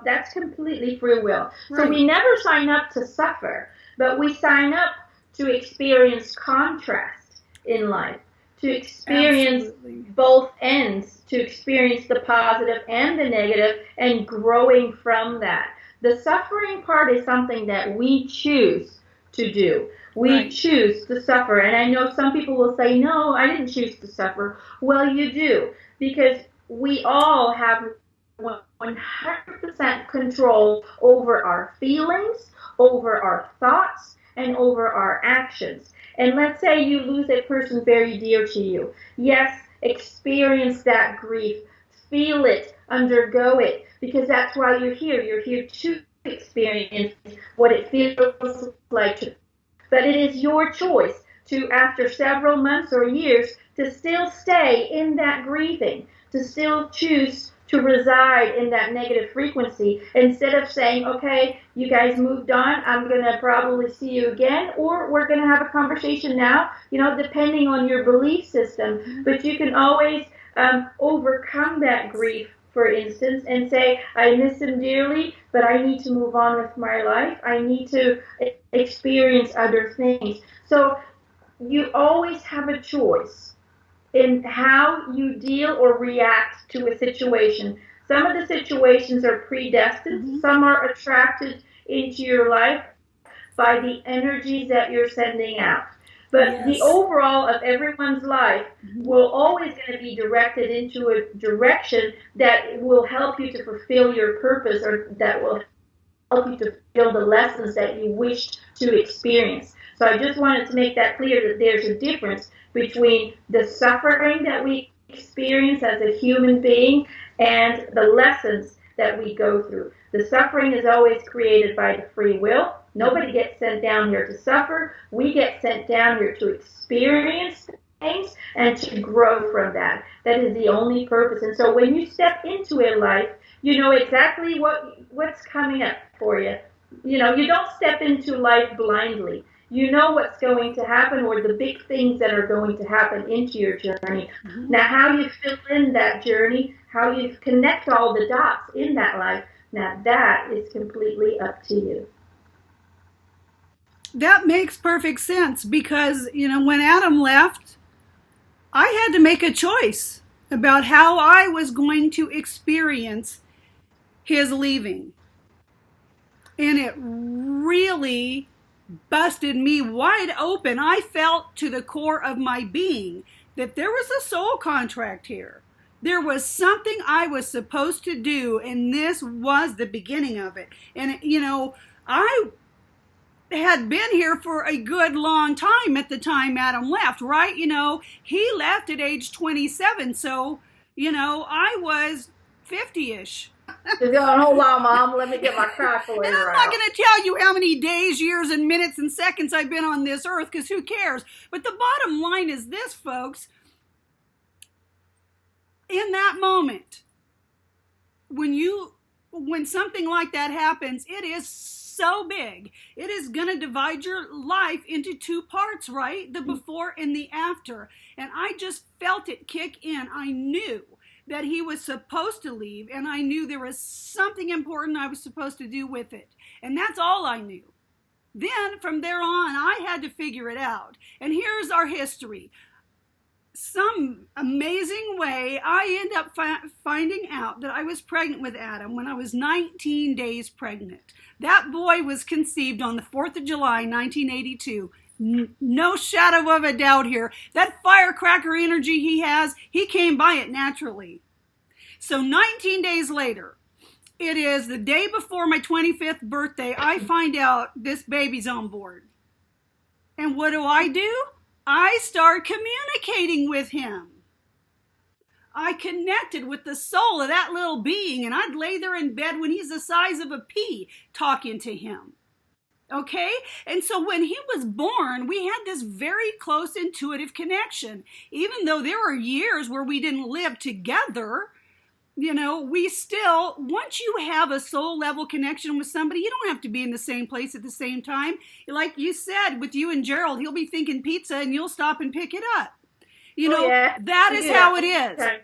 that's completely free will. Right. So we never sign up to suffer, but we sign up to experience contrast in life, to experience both ends, to experience the positive and the negative and growing from that. The suffering part is something that we choose to do. We choose to suffer. And I know some people will say, no, I didn't choose to suffer. Well, you do, because we all have 100% control over our feelings, over our thoughts, and over our actions. And let's say you lose a person very dear to you. Yes, experience that grief. Feel it, undergo it, because that's why you're here. You're here to experience what it feels like to But it is your choice to, after several months or years, to still stay in that grieving, to still choose to reside in that negative frequency instead of saying, okay, you guys moved on, I'm going to probably see you again, or we're going to have a conversation now, depending on your belief system. But you can always overcome that grief, for instance, and say, I miss him dearly, but I need to move on with my life. I need to experience other things. So you always have a choice in how you deal or react to a situation. Some of the situations are predestined. Some are attracted into your life by the energies that you're sending out. But the overall of everyone's life will always going to be directed into a direction that will help you to fulfill your purpose, or that will help you to fulfill the lessons that you wished to experience. So I just wanted to make that clear, that there's a difference between the suffering that we experience as a human being and the lessons that we go through. The suffering is always created by the free will. Nobody gets sent down here to suffer. We get sent down here to experience things and to grow from that. That is the only purpose. And so when you step into a life, you know exactly what's coming up for you. You don't step into life blindly. You know what's going to happen, or the big things that are going to happen into your journey. Now, how you fill in that journey, how you connect all the dots in that life, now that is completely up to you. That makes perfect sense, because, when Adam left, I had to make a choice about how I was going to experience his leaving. And it really busted me wide open. I felt to the core of my being that there was a soul contract here. There was something I was supposed to do, and this was the beginning of it. And, I had been here for a good long time at the time Adam left, right? He left at age 27, so, I was 50-ish. She's going, hold on, Mom, let me get my calculator And I'm out. not going to tell you how many days, years, and minutes and seconds I've been on this earth, because who cares? But the bottom line is this, folks. In that moment, when something like that happens, it is so big. It is going to divide your life into two parts, right? The before and the after. And I just felt it kick in. I knew that he was supposed to leave, and I knew there was something important I was supposed to do with it. And that's all I knew. Then, from there on, I had to figure it out. And here's our history. Some amazing way, I end up finding out that I was pregnant with Adam when I was 19 days pregnant. That boy was conceived on the 4th of July, 1982. No shadow of a doubt here. That firecracker energy he has, he came by it naturally. So 19 days later, it is the day before my 25th birthday, I find out this baby's on board. And what do? I start communicating with him. I connected with the soul of that little being, and I'd lay there in bed when he's the size of a pea talking to him. Okay? And so when he was born, we had this very close intuitive connection. Even though there were years where we didn't live together, we still, once you have a soul level connection with somebody, you don't have to be in the same place at the same time. Like you said, with you and Gerald, he'll be thinking pizza and you'll stop and pick it up. That is how it is. Okay.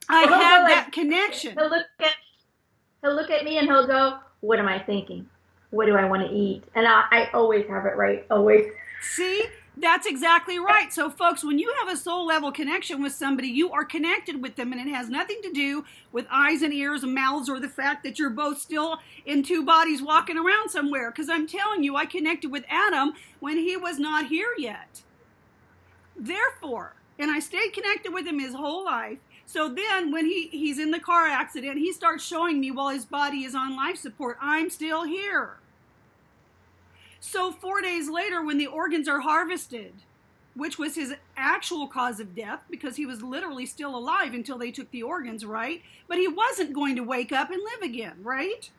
I have that connection. He'll look at me and he'll go, what am I thinking? What do I want to eat? And I always have it right, always. See? That's exactly right. So, folks, when you have a soul level connection with somebody, you are connected with them, and it has nothing to do with eyes and ears and mouths or the fact that you're both still in two bodies walking around somewhere. Because I'm telling you, I connected with Adam when he was not here yet. Therefore, and I stayed connected with him his whole life. So then when he's in the car accident, he starts showing me while his body is on life support, I'm still here. So 4 days later, when the organs are harvested, which was his actual cause of death, because he was literally still alive until they took the organs, right? But he wasn't going to wake up and live again, right?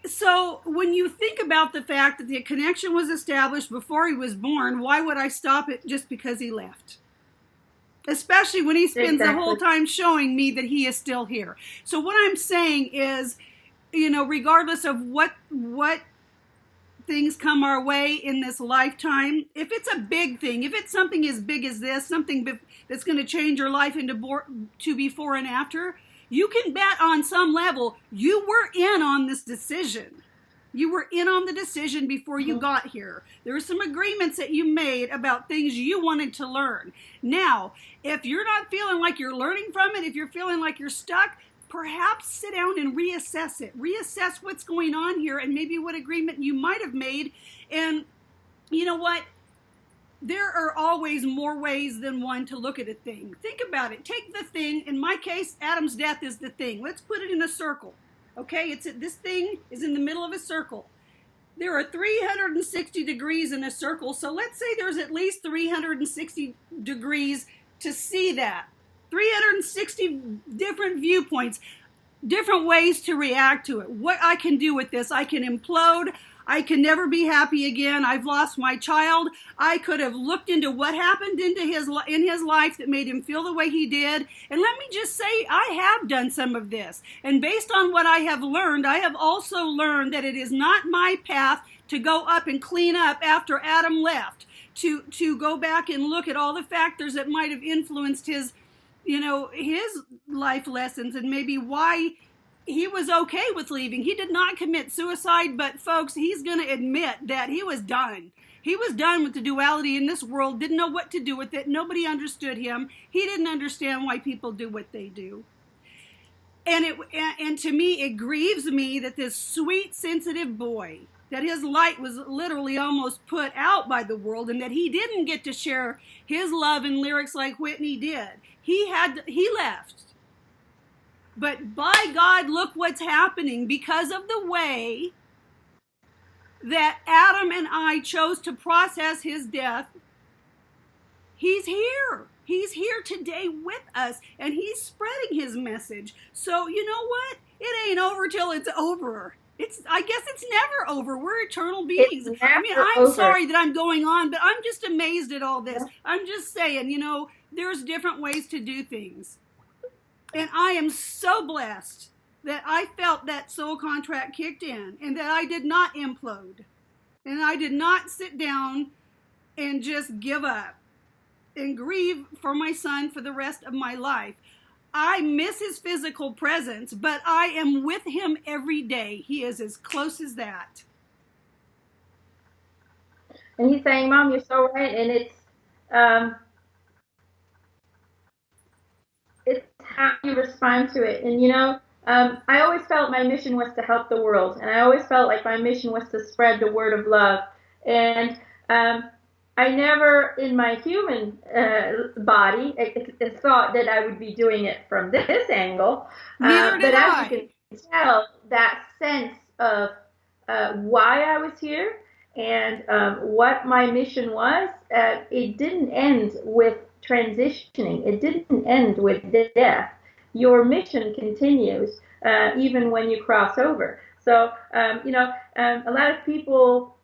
So when you think about the fact that the connection was established before he was born, why would I stop it just because he left? Especially when he spends the whole time showing me that he is still here. So what I'm saying is, regardless of what things come our way in this lifetime, if it's a big thing, if it's something as big as this, something that's going to change your life to before and after, you can bet on some level you were in on this decision. You were in on the decision before you got here. There were some agreements that you made about things you wanted to learn. Now, if you're not feeling like you're learning from it, if you're feeling like you're stuck, perhaps sit down and reassess it. Reassess what's going on here and maybe what agreement you might have made. And you know what? There are always more ways than one to look at a thing. Think about it. Take the thing. In my case, Adam's death is the thing. Let's put it in a circle. Okay, this thing is in the middle of a circle. There are 360 degrees in a circle, so let's say there's at least 360 degrees to see that. 360 different viewpoints, different ways to react to it. What I can do with this, I can implode. I can never be happy again. I've lost my child. I could have looked into what happened in his life that made him feel the way he did. And let me just say, I have done some of this. And based on what I have learned, I have also learned that it is not my path to go up and clean up after Adam left, to go back and look at all the factors that might have influenced his life lessons and maybe why he was okay with leaving. He did not commit suicide, but folks, he's going to admit that he was done. He was done with the duality in this world, didn't know what to do with it. Nobody understood him. He didn't understand why people do what they do. And to me, it grieves me that this sweet, sensitive boy, that his light was literally almost put out by the world and that he didn't get to share his love and lyrics like Whitney did. He left. But by God, look what's happening because of the way that Adam and I chose to process his death. He's here. He's here today with us, and he's spreading his message. So you know what? It ain't over till it's over. I guess it's never over. We're eternal beings. I'm sorry that I'm going on, but I'm just amazed at all this. I'm just saying, there's different ways to do things. And I am so blessed that I felt that soul contract kicked in and that I did not implode. And I did not sit down and just give up and grieve for my son for the rest of my life. I miss his physical presence, but I am with him every day. He is as close as that. And he's saying, Mom, you're so right. And it's how you respond to it. And I always felt my mission was to help the world, and I always felt like my mission was to spread the word of love. And I never, in my human body, thought that I would be doing it from this angle. Neither did as you can tell, that sense of why I was here and what my mission was, it didn't end with transitioning. It didn't end with death. Your mission continues even when you cross over. So, a lot of people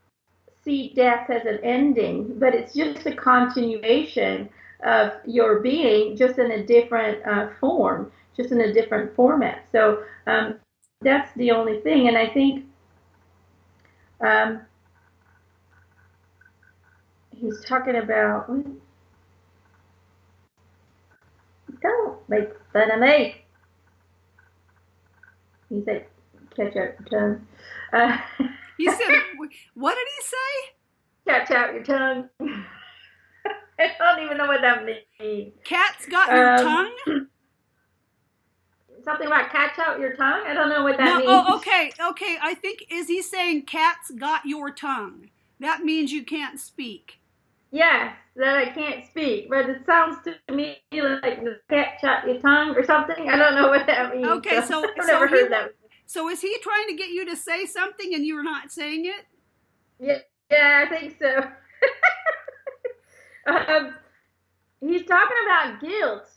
see death as an ending, but it's just a continuation of your being, just in a different form, just in a different format. So that's the only thing. And I think he's talking about, don't make fun of me. He said, catch out your tongue. He said, what did he say? Catch out your tongue. I don't even know what that means. Cat's got your tongue? Something about catch out your tongue? I don't know what that means. Oh, okay. I think, is he saying cat's got your tongue? That means you can't speak. Yes, that I can't speak, but it sounds to me like the cat shot your tongue or something. I don't know what that means. Okay, so I've never heard that. So is he trying to get you to say something and you're not saying it? Yeah, I think so. He's talking about guilt.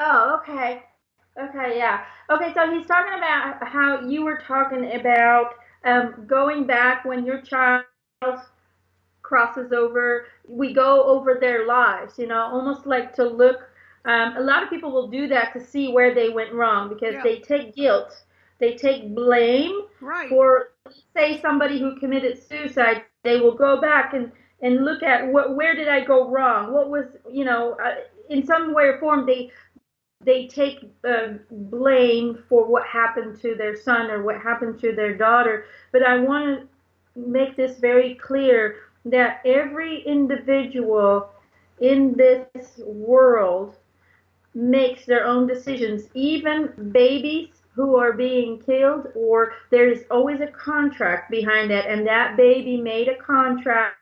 Oh, okay. Okay, yeah. Okay, so he's talking about how you were talking about going back when your child crosses over. We go over their lives, almost like to look. A lot of people will do that to see where they went wrong because Yeah, they take guilt, they take blame right. for, say, somebody who committed suicide. They will go back and look at where did I go wrong? What was, in some way or form they take blame for what happened to their son or what happened to their daughter. But I want to make this very clear that every individual in this world makes their own decisions, even babies who are being killed, or there's always a contract behind that, and that baby made a contract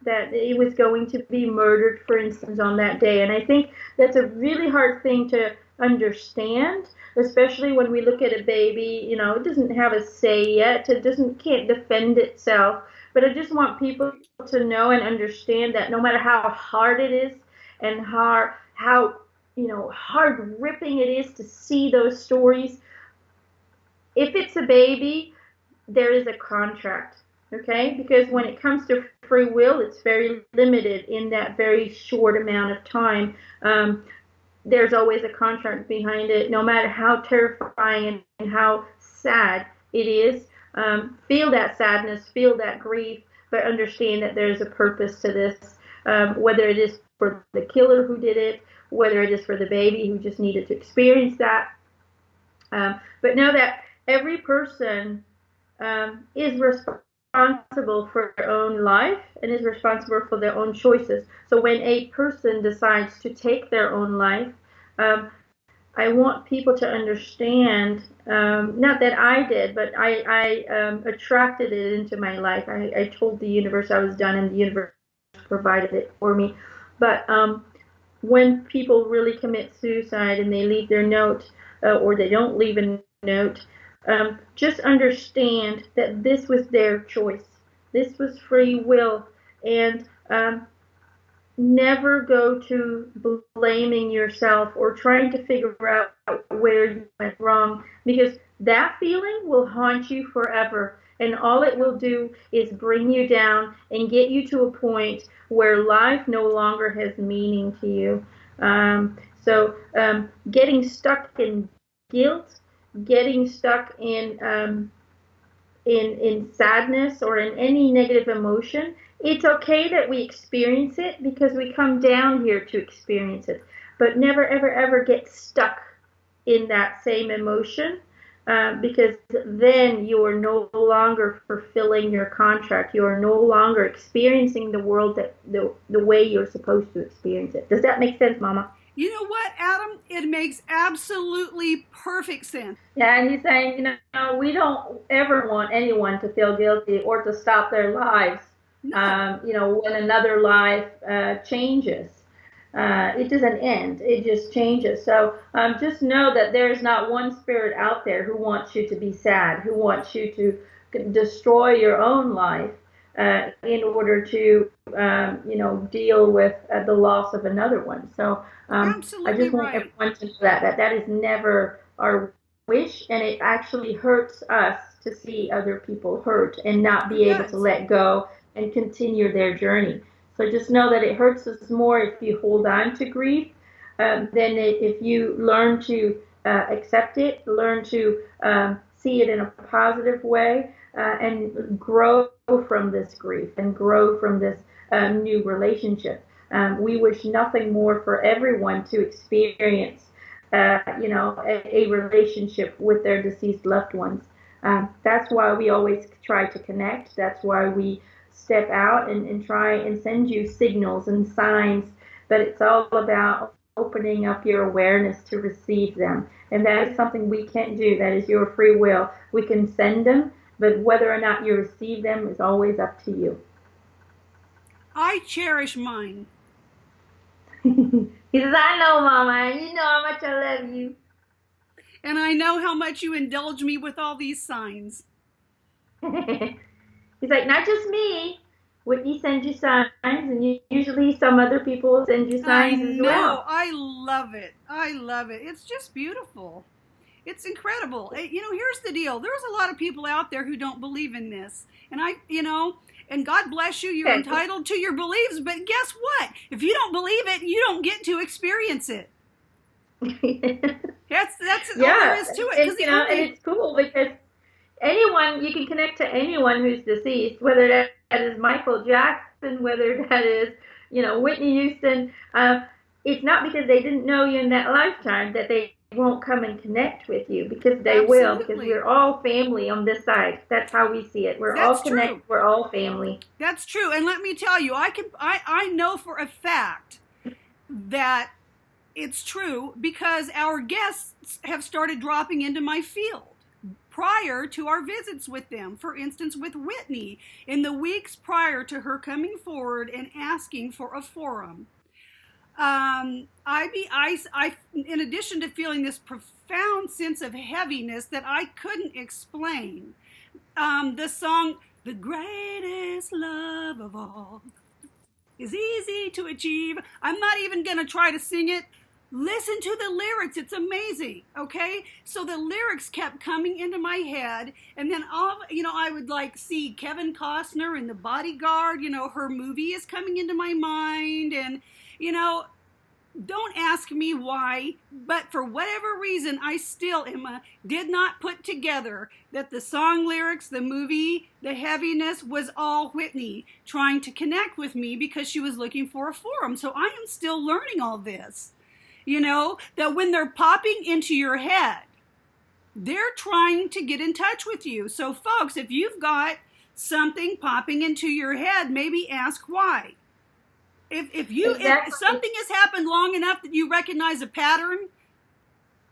that it was going to be murdered, for instance, on that day. And I think that's a really hard thing to understand, especially when we look at a baby, it doesn't have a say yet, it can't defend itself. But I just want people to know and understand that no matter how hard it is and how hard ripping it is to see those stories, if it's a baby, there is a contract, okay? Because when it comes to free will, it's very limited in that very short amount of time. There's always a contract behind it, no matter how terrifying and how sad it is. Feel that sadness, feel that grief, but understand that there's a purpose to this, whether it is for the killer who did it, whether it is for the baby who just needed to experience that. But know that every person is responsible for their own life and is responsible for their own choices. So when a person decides to take their own life, um, I want people to understand, not that I did, but I attracted it into my life. I told the universe I was done, and the universe provided it for me. But when people really commit suicide and they leave their note, or they don't leave a note, just understand that this was their choice. This was free will, and never go to blaming yourself or trying to figure out where you went wrong, because that feeling will haunt you forever. And all it will do is bring you down and get you to a point where life no longer has meaning to you. So getting stuck in guilt, getting stuck in sadness or in any negative emotion, it's okay that we experience it because we come down here to experience it. But never, ever, ever get stuck in that same emotion, because then you are no longer fulfilling your contract. You are no longer experiencing the world the way you're supposed to experience it. Does that make sense, Mama? You know what, Adam? It makes absolutely perfect sense. Yeah, and he's saying, we don't ever want anyone to feel guilty or to stop their lives, No. when another life changes. It doesn't end, it just changes. So just know that there's not one spirit out there who wants you to be sad, who wants you to destroy your own life in order to, deal with the loss of another one. So I Absolutely just want right. everyone to know that is never our wish, and it actually hurts us to see other people hurt and not It be able to does. let go and continue their journey. So just know that it hurts us more if you hold on to grief, than if you learn to accept it, learn to see it in a positive way, and grow from this grief and grow from this new relationship. We wish nothing more for everyone to experience, a relationship with their deceased loved ones. That's why we always try to connect. That's why we step out and try and send you signals and signs. But it's all about opening up your awareness to receive them. And that is something we can't do. That is your free will. We can send them, but whether or not you receive them is always up to you. I cherish mine. He says, I know, Mama. You know how much I love you. And I know how much you indulge me with all these signs. He's like, not just me. Whitney sends you signs, and usually some other people send you I signs as know. well. I love it. I love it. It's just beautiful. It's incredible. Here's the deal. There's a lot of people out there who don't believe in this. And God bless you, you're Okay. entitled to your beliefs, but guess what? If you don't believe it, you don't get to experience it. That's all there Yeah, is to it. and Because the only and it's cool because anyone you can connect to anyone who's deceased, whether that is Michael Jackson, whether that is Whitney Houston. It's not because they didn't know you in that lifetime that they won't come and connect with you, because they will, because Absolutely. we're all family on this side. That's how we see it. We're all That's connected. true. We're all family. That's true. And let me tell you, I know for a fact that it's true because our guests have started dropping into my field prior to our visits with them. For instance, with Whitney, in the weeks prior to her coming forward and asking for a forum, in addition to feeling this profound sense of heaviness that I couldn't explain, the song, "The Greatest Love of All is Easy to Achieve." I'm not even going to try to sing it. Listen to the lyrics. It's amazing. Okay. So the lyrics kept coming into my head. And then I would see Kevin Costner in The Bodyguard, her movie is coming into my mind. And, don't ask me why, but for whatever reason, I still, Emma, did not put together that the song lyrics, the movie, the heaviness was all Whitney trying to connect with me because she was looking for a forum. So I am still learning all this. That when they're popping into your head, they're trying to get in touch with you. So folks, if you've got something popping into your head, maybe ask why. If something has happened long enough that you recognize a pattern,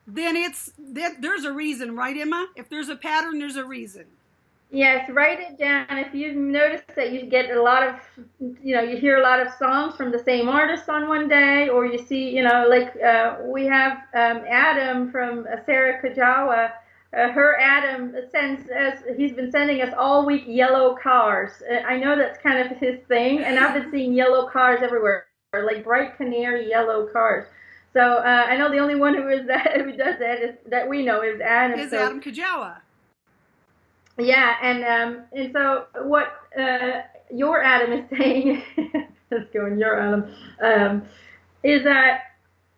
then there's a reason, right, Emma? If there's a pattern, there's a reason. Yes, write it down. If you've noticed that you get a lot of, you hear a lot of songs from the same artist on one day, or you see, we have Adam from Sarah Kajawa. Her Adam sends us, he's been sending us all week yellow cars. I know that's kind of his thing, and I've been seeing yellow cars everywhere, like bright canary yellow cars. So I know the only one who does that that we know is Adam. Is Adam Kajawa. Yeah, and so what your Adam is saying, let's go in your Adam, is that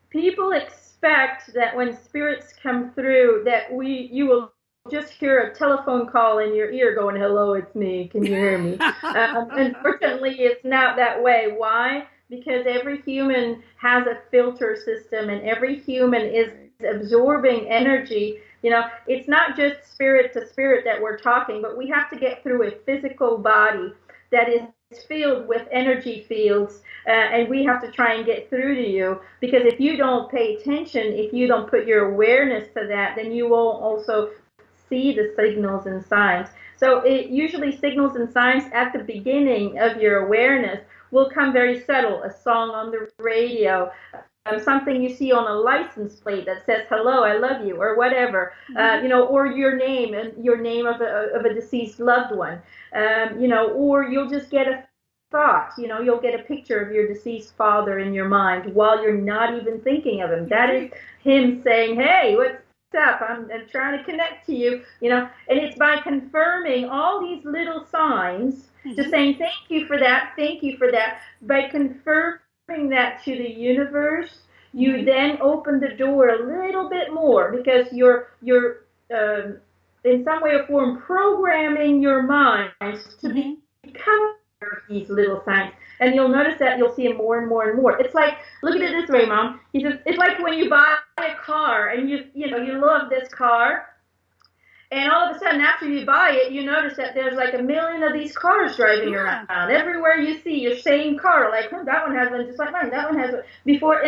people expect that when spirits come through that you will just hear a telephone call in your ear going, "Hello, it's me. Can you hear me?" Unfortunately, it's not that way. Why? Because every human has a filter system, and every human is absorbing energy. It's not just spirit to spirit that we're talking, but we have to get through a physical body that is filled with energy fields, and we have to try and get through to you, because if you don't pay attention, if you don't put your awareness to that, then you won't also see the signals and signs. So it usually signals and signs at the beginning of your awareness will come very subtle, a song on the radio, something you see on a license plate that says "Hello, I love you," or whatever, or your name and your name of a deceased loved one, or you'll just get a thought, you'll get a picture of your deceased father in your mind while you're not even thinking of him. That is him saying, "Hey, what's up? I'm trying to connect to you," and it's by confirming all these little signs, just saying thank you for that, by confirming that to the universe, you then open the door a little bit more, because you're in some way or form programming your mind to become these little signs. And you'll notice that you'll see them more and more and more. It's like, look at it this way, Mom. He says, it's like when you buy a car and you love this car, and all of a sudden, after you buy it, you notice that there's like a million of these cars driving around. Everywhere you see your same car, like, that one has one just like mine, that one has one. Before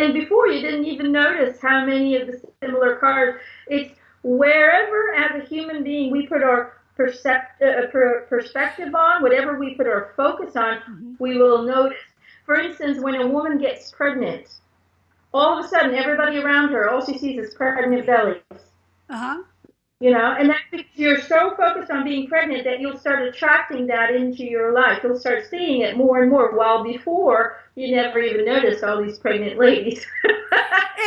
you didn't even notice how many of the similar cars. It's wherever, as a human being, we put our perspective on, whatever we put our focus on, we will notice. For instance, when a woman gets pregnant, all of a sudden, everybody around her, all she sees is pregnant bellies. And that's because you're so focused on being pregnant that you'll start attracting that into your life. You'll start seeing it more and more, while before you never even noticed all these pregnant ladies.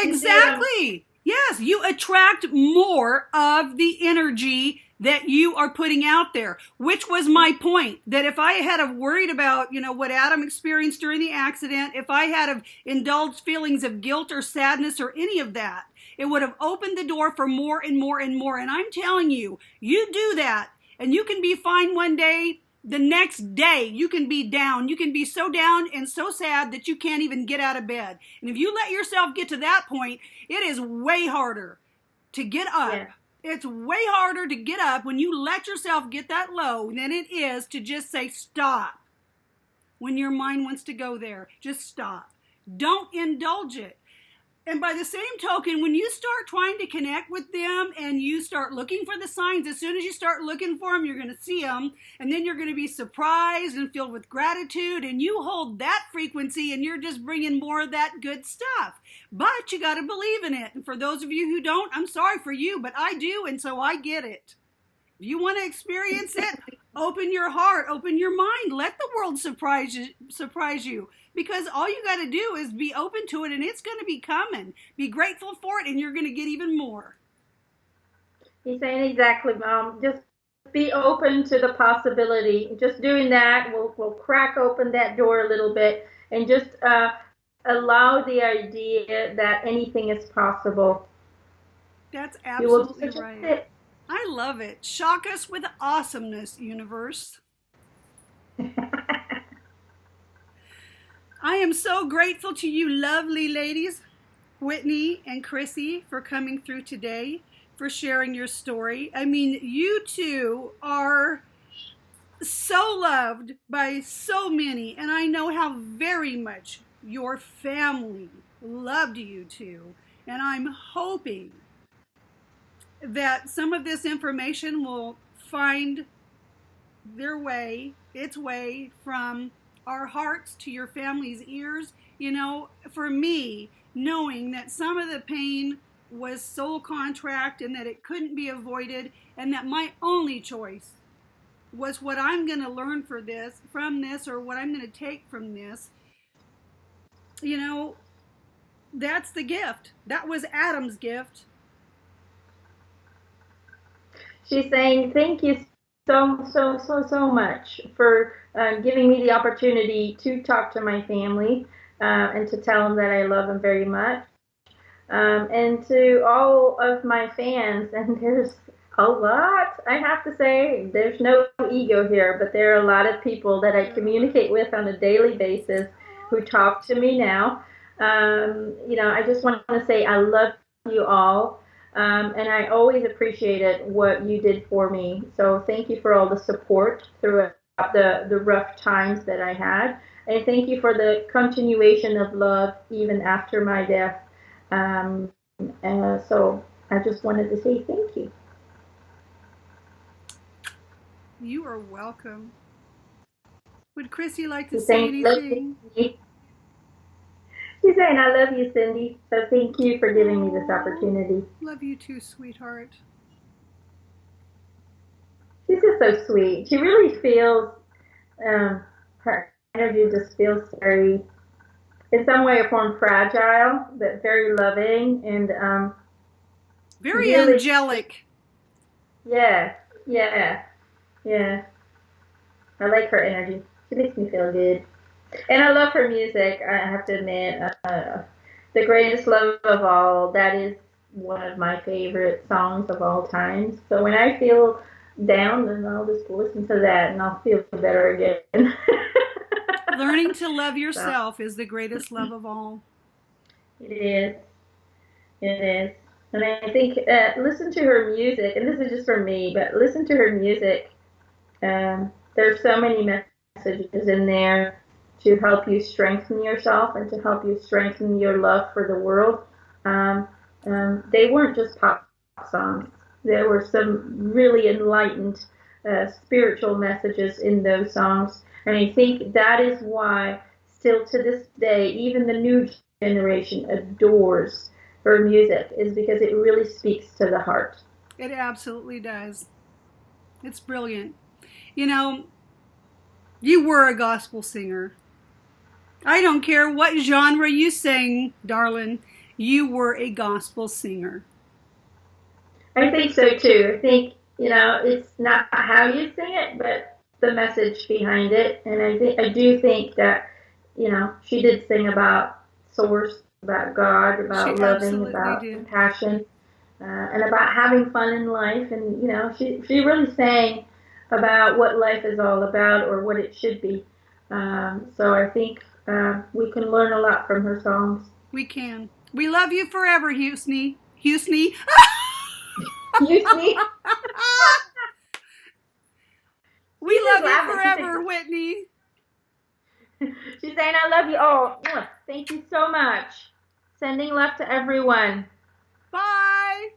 Exactly. Yes, you attract more of the energy that you are putting out there, which was my point, that if I had have worried about, what Adam experienced during the accident, if I had have indulged feelings of guilt or sadness or any of that, it would have opened the door for more and more and more. And I'm telling you, you do that and you can be fine one day. The next day, you can be down. You can be so down and so sad that you can't even get out of bed. And if you let yourself get to that point, it is way harder to get up. Yeah. It's way harder to get up when you let yourself get that low than it is to just say stop. When your mind wants to go there, just stop. Don't indulge it. And by the same token, when you start trying to connect with them and you start looking for the signs, as soon as you start looking for them, you're going to see them. And then you're going to be surprised and filled with gratitude. And you hold that frequency and you're just bringing more of that good stuff. But you got to believe in it. And for those of you who don't, I'm sorry for you, but I do. And so I get it. If you want to experience it, open your heart, open your mind. Let the world surprise you. Because all you got to do is be open to it, and it's going to be coming. Be grateful for it, and you're going to get even more. You're saying exactly, Mom. Just be open to the possibility. Just doing that will crack open that door a little bit, and just allow the idea that anything is possible. That's absolutely right. I love it. Shock us with awesomeness, universe. I am so grateful to you lovely ladies, Whitney and Chrissy, for coming through today, for sharing your story. I mean, you two are so loved by so many, and I know how very much your family loved you two, and I'm hoping that some of this information will find its way from our hearts to your family's ears. For me, knowing that some of the pain was soul contract and that it couldn't be avoided, and that my only choice was what I'm going to learn from this, or what I'm going to take from this. That's the gift. That was Adam's gift. She's saying, thank you so much for giving me the opportunity to talk to my family and to tell them that I love them very much. And to all of my fans, and there's a lot, I have to say, there's no ego here, but there are a lot of people that I communicate with on a daily basis who talk to me now. I just want to say I love you all. And I always appreciated what you did for me. So thank you for all the support throughout the rough times that I had. And thank you for the continuation of love even after my death. So I just wanted to say thank you. You are welcome. Would Chrissy like to say anything? She's saying, I love you, Cindy. So thank you for giving me this opportunity. Love you too, sweetheart. She's just so sweet. She really feels, her energy just feels very, in some way or form, fragile, but very loving and very really angelic. Yeah. I like her energy. She makes me feel good. And I love her music, I have to admit. The Greatest Love of All, that is one of my favorite songs of all time. So when I feel down, then I'll just listen to that and I'll feel better again. Learning to love yourself is the greatest love of all. It is. And I think, listen to her music, and this is just for me, but listen to her music. There's so many messages in there to help you strengthen yourself and to help you strengthen your love for the world. They weren't just pop songs. There were some really enlightened spiritual messages in those songs. And I think that is why, still to this day, even the new generation adores her music, is because it really speaks to the heart. It absolutely does. It's brilliant. You know, you were a gospel singer. I don't care what genre you sang, darling. You were a gospel singer. I think so too. I think, it's not how you sing it, but the message behind it. And I do think that, she did sing about source, about God, She about loving, absolutely about did. compassion, and about having fun in life. And, she really sang about what life is all about or what it should be. So I think we can learn a lot from her songs. We can. We love you forever, Houston. Houston. You see? We She's just love you laughing. forever, Whitney. She's saying, I love you all. Thank you so much. Sending love to everyone. Bye.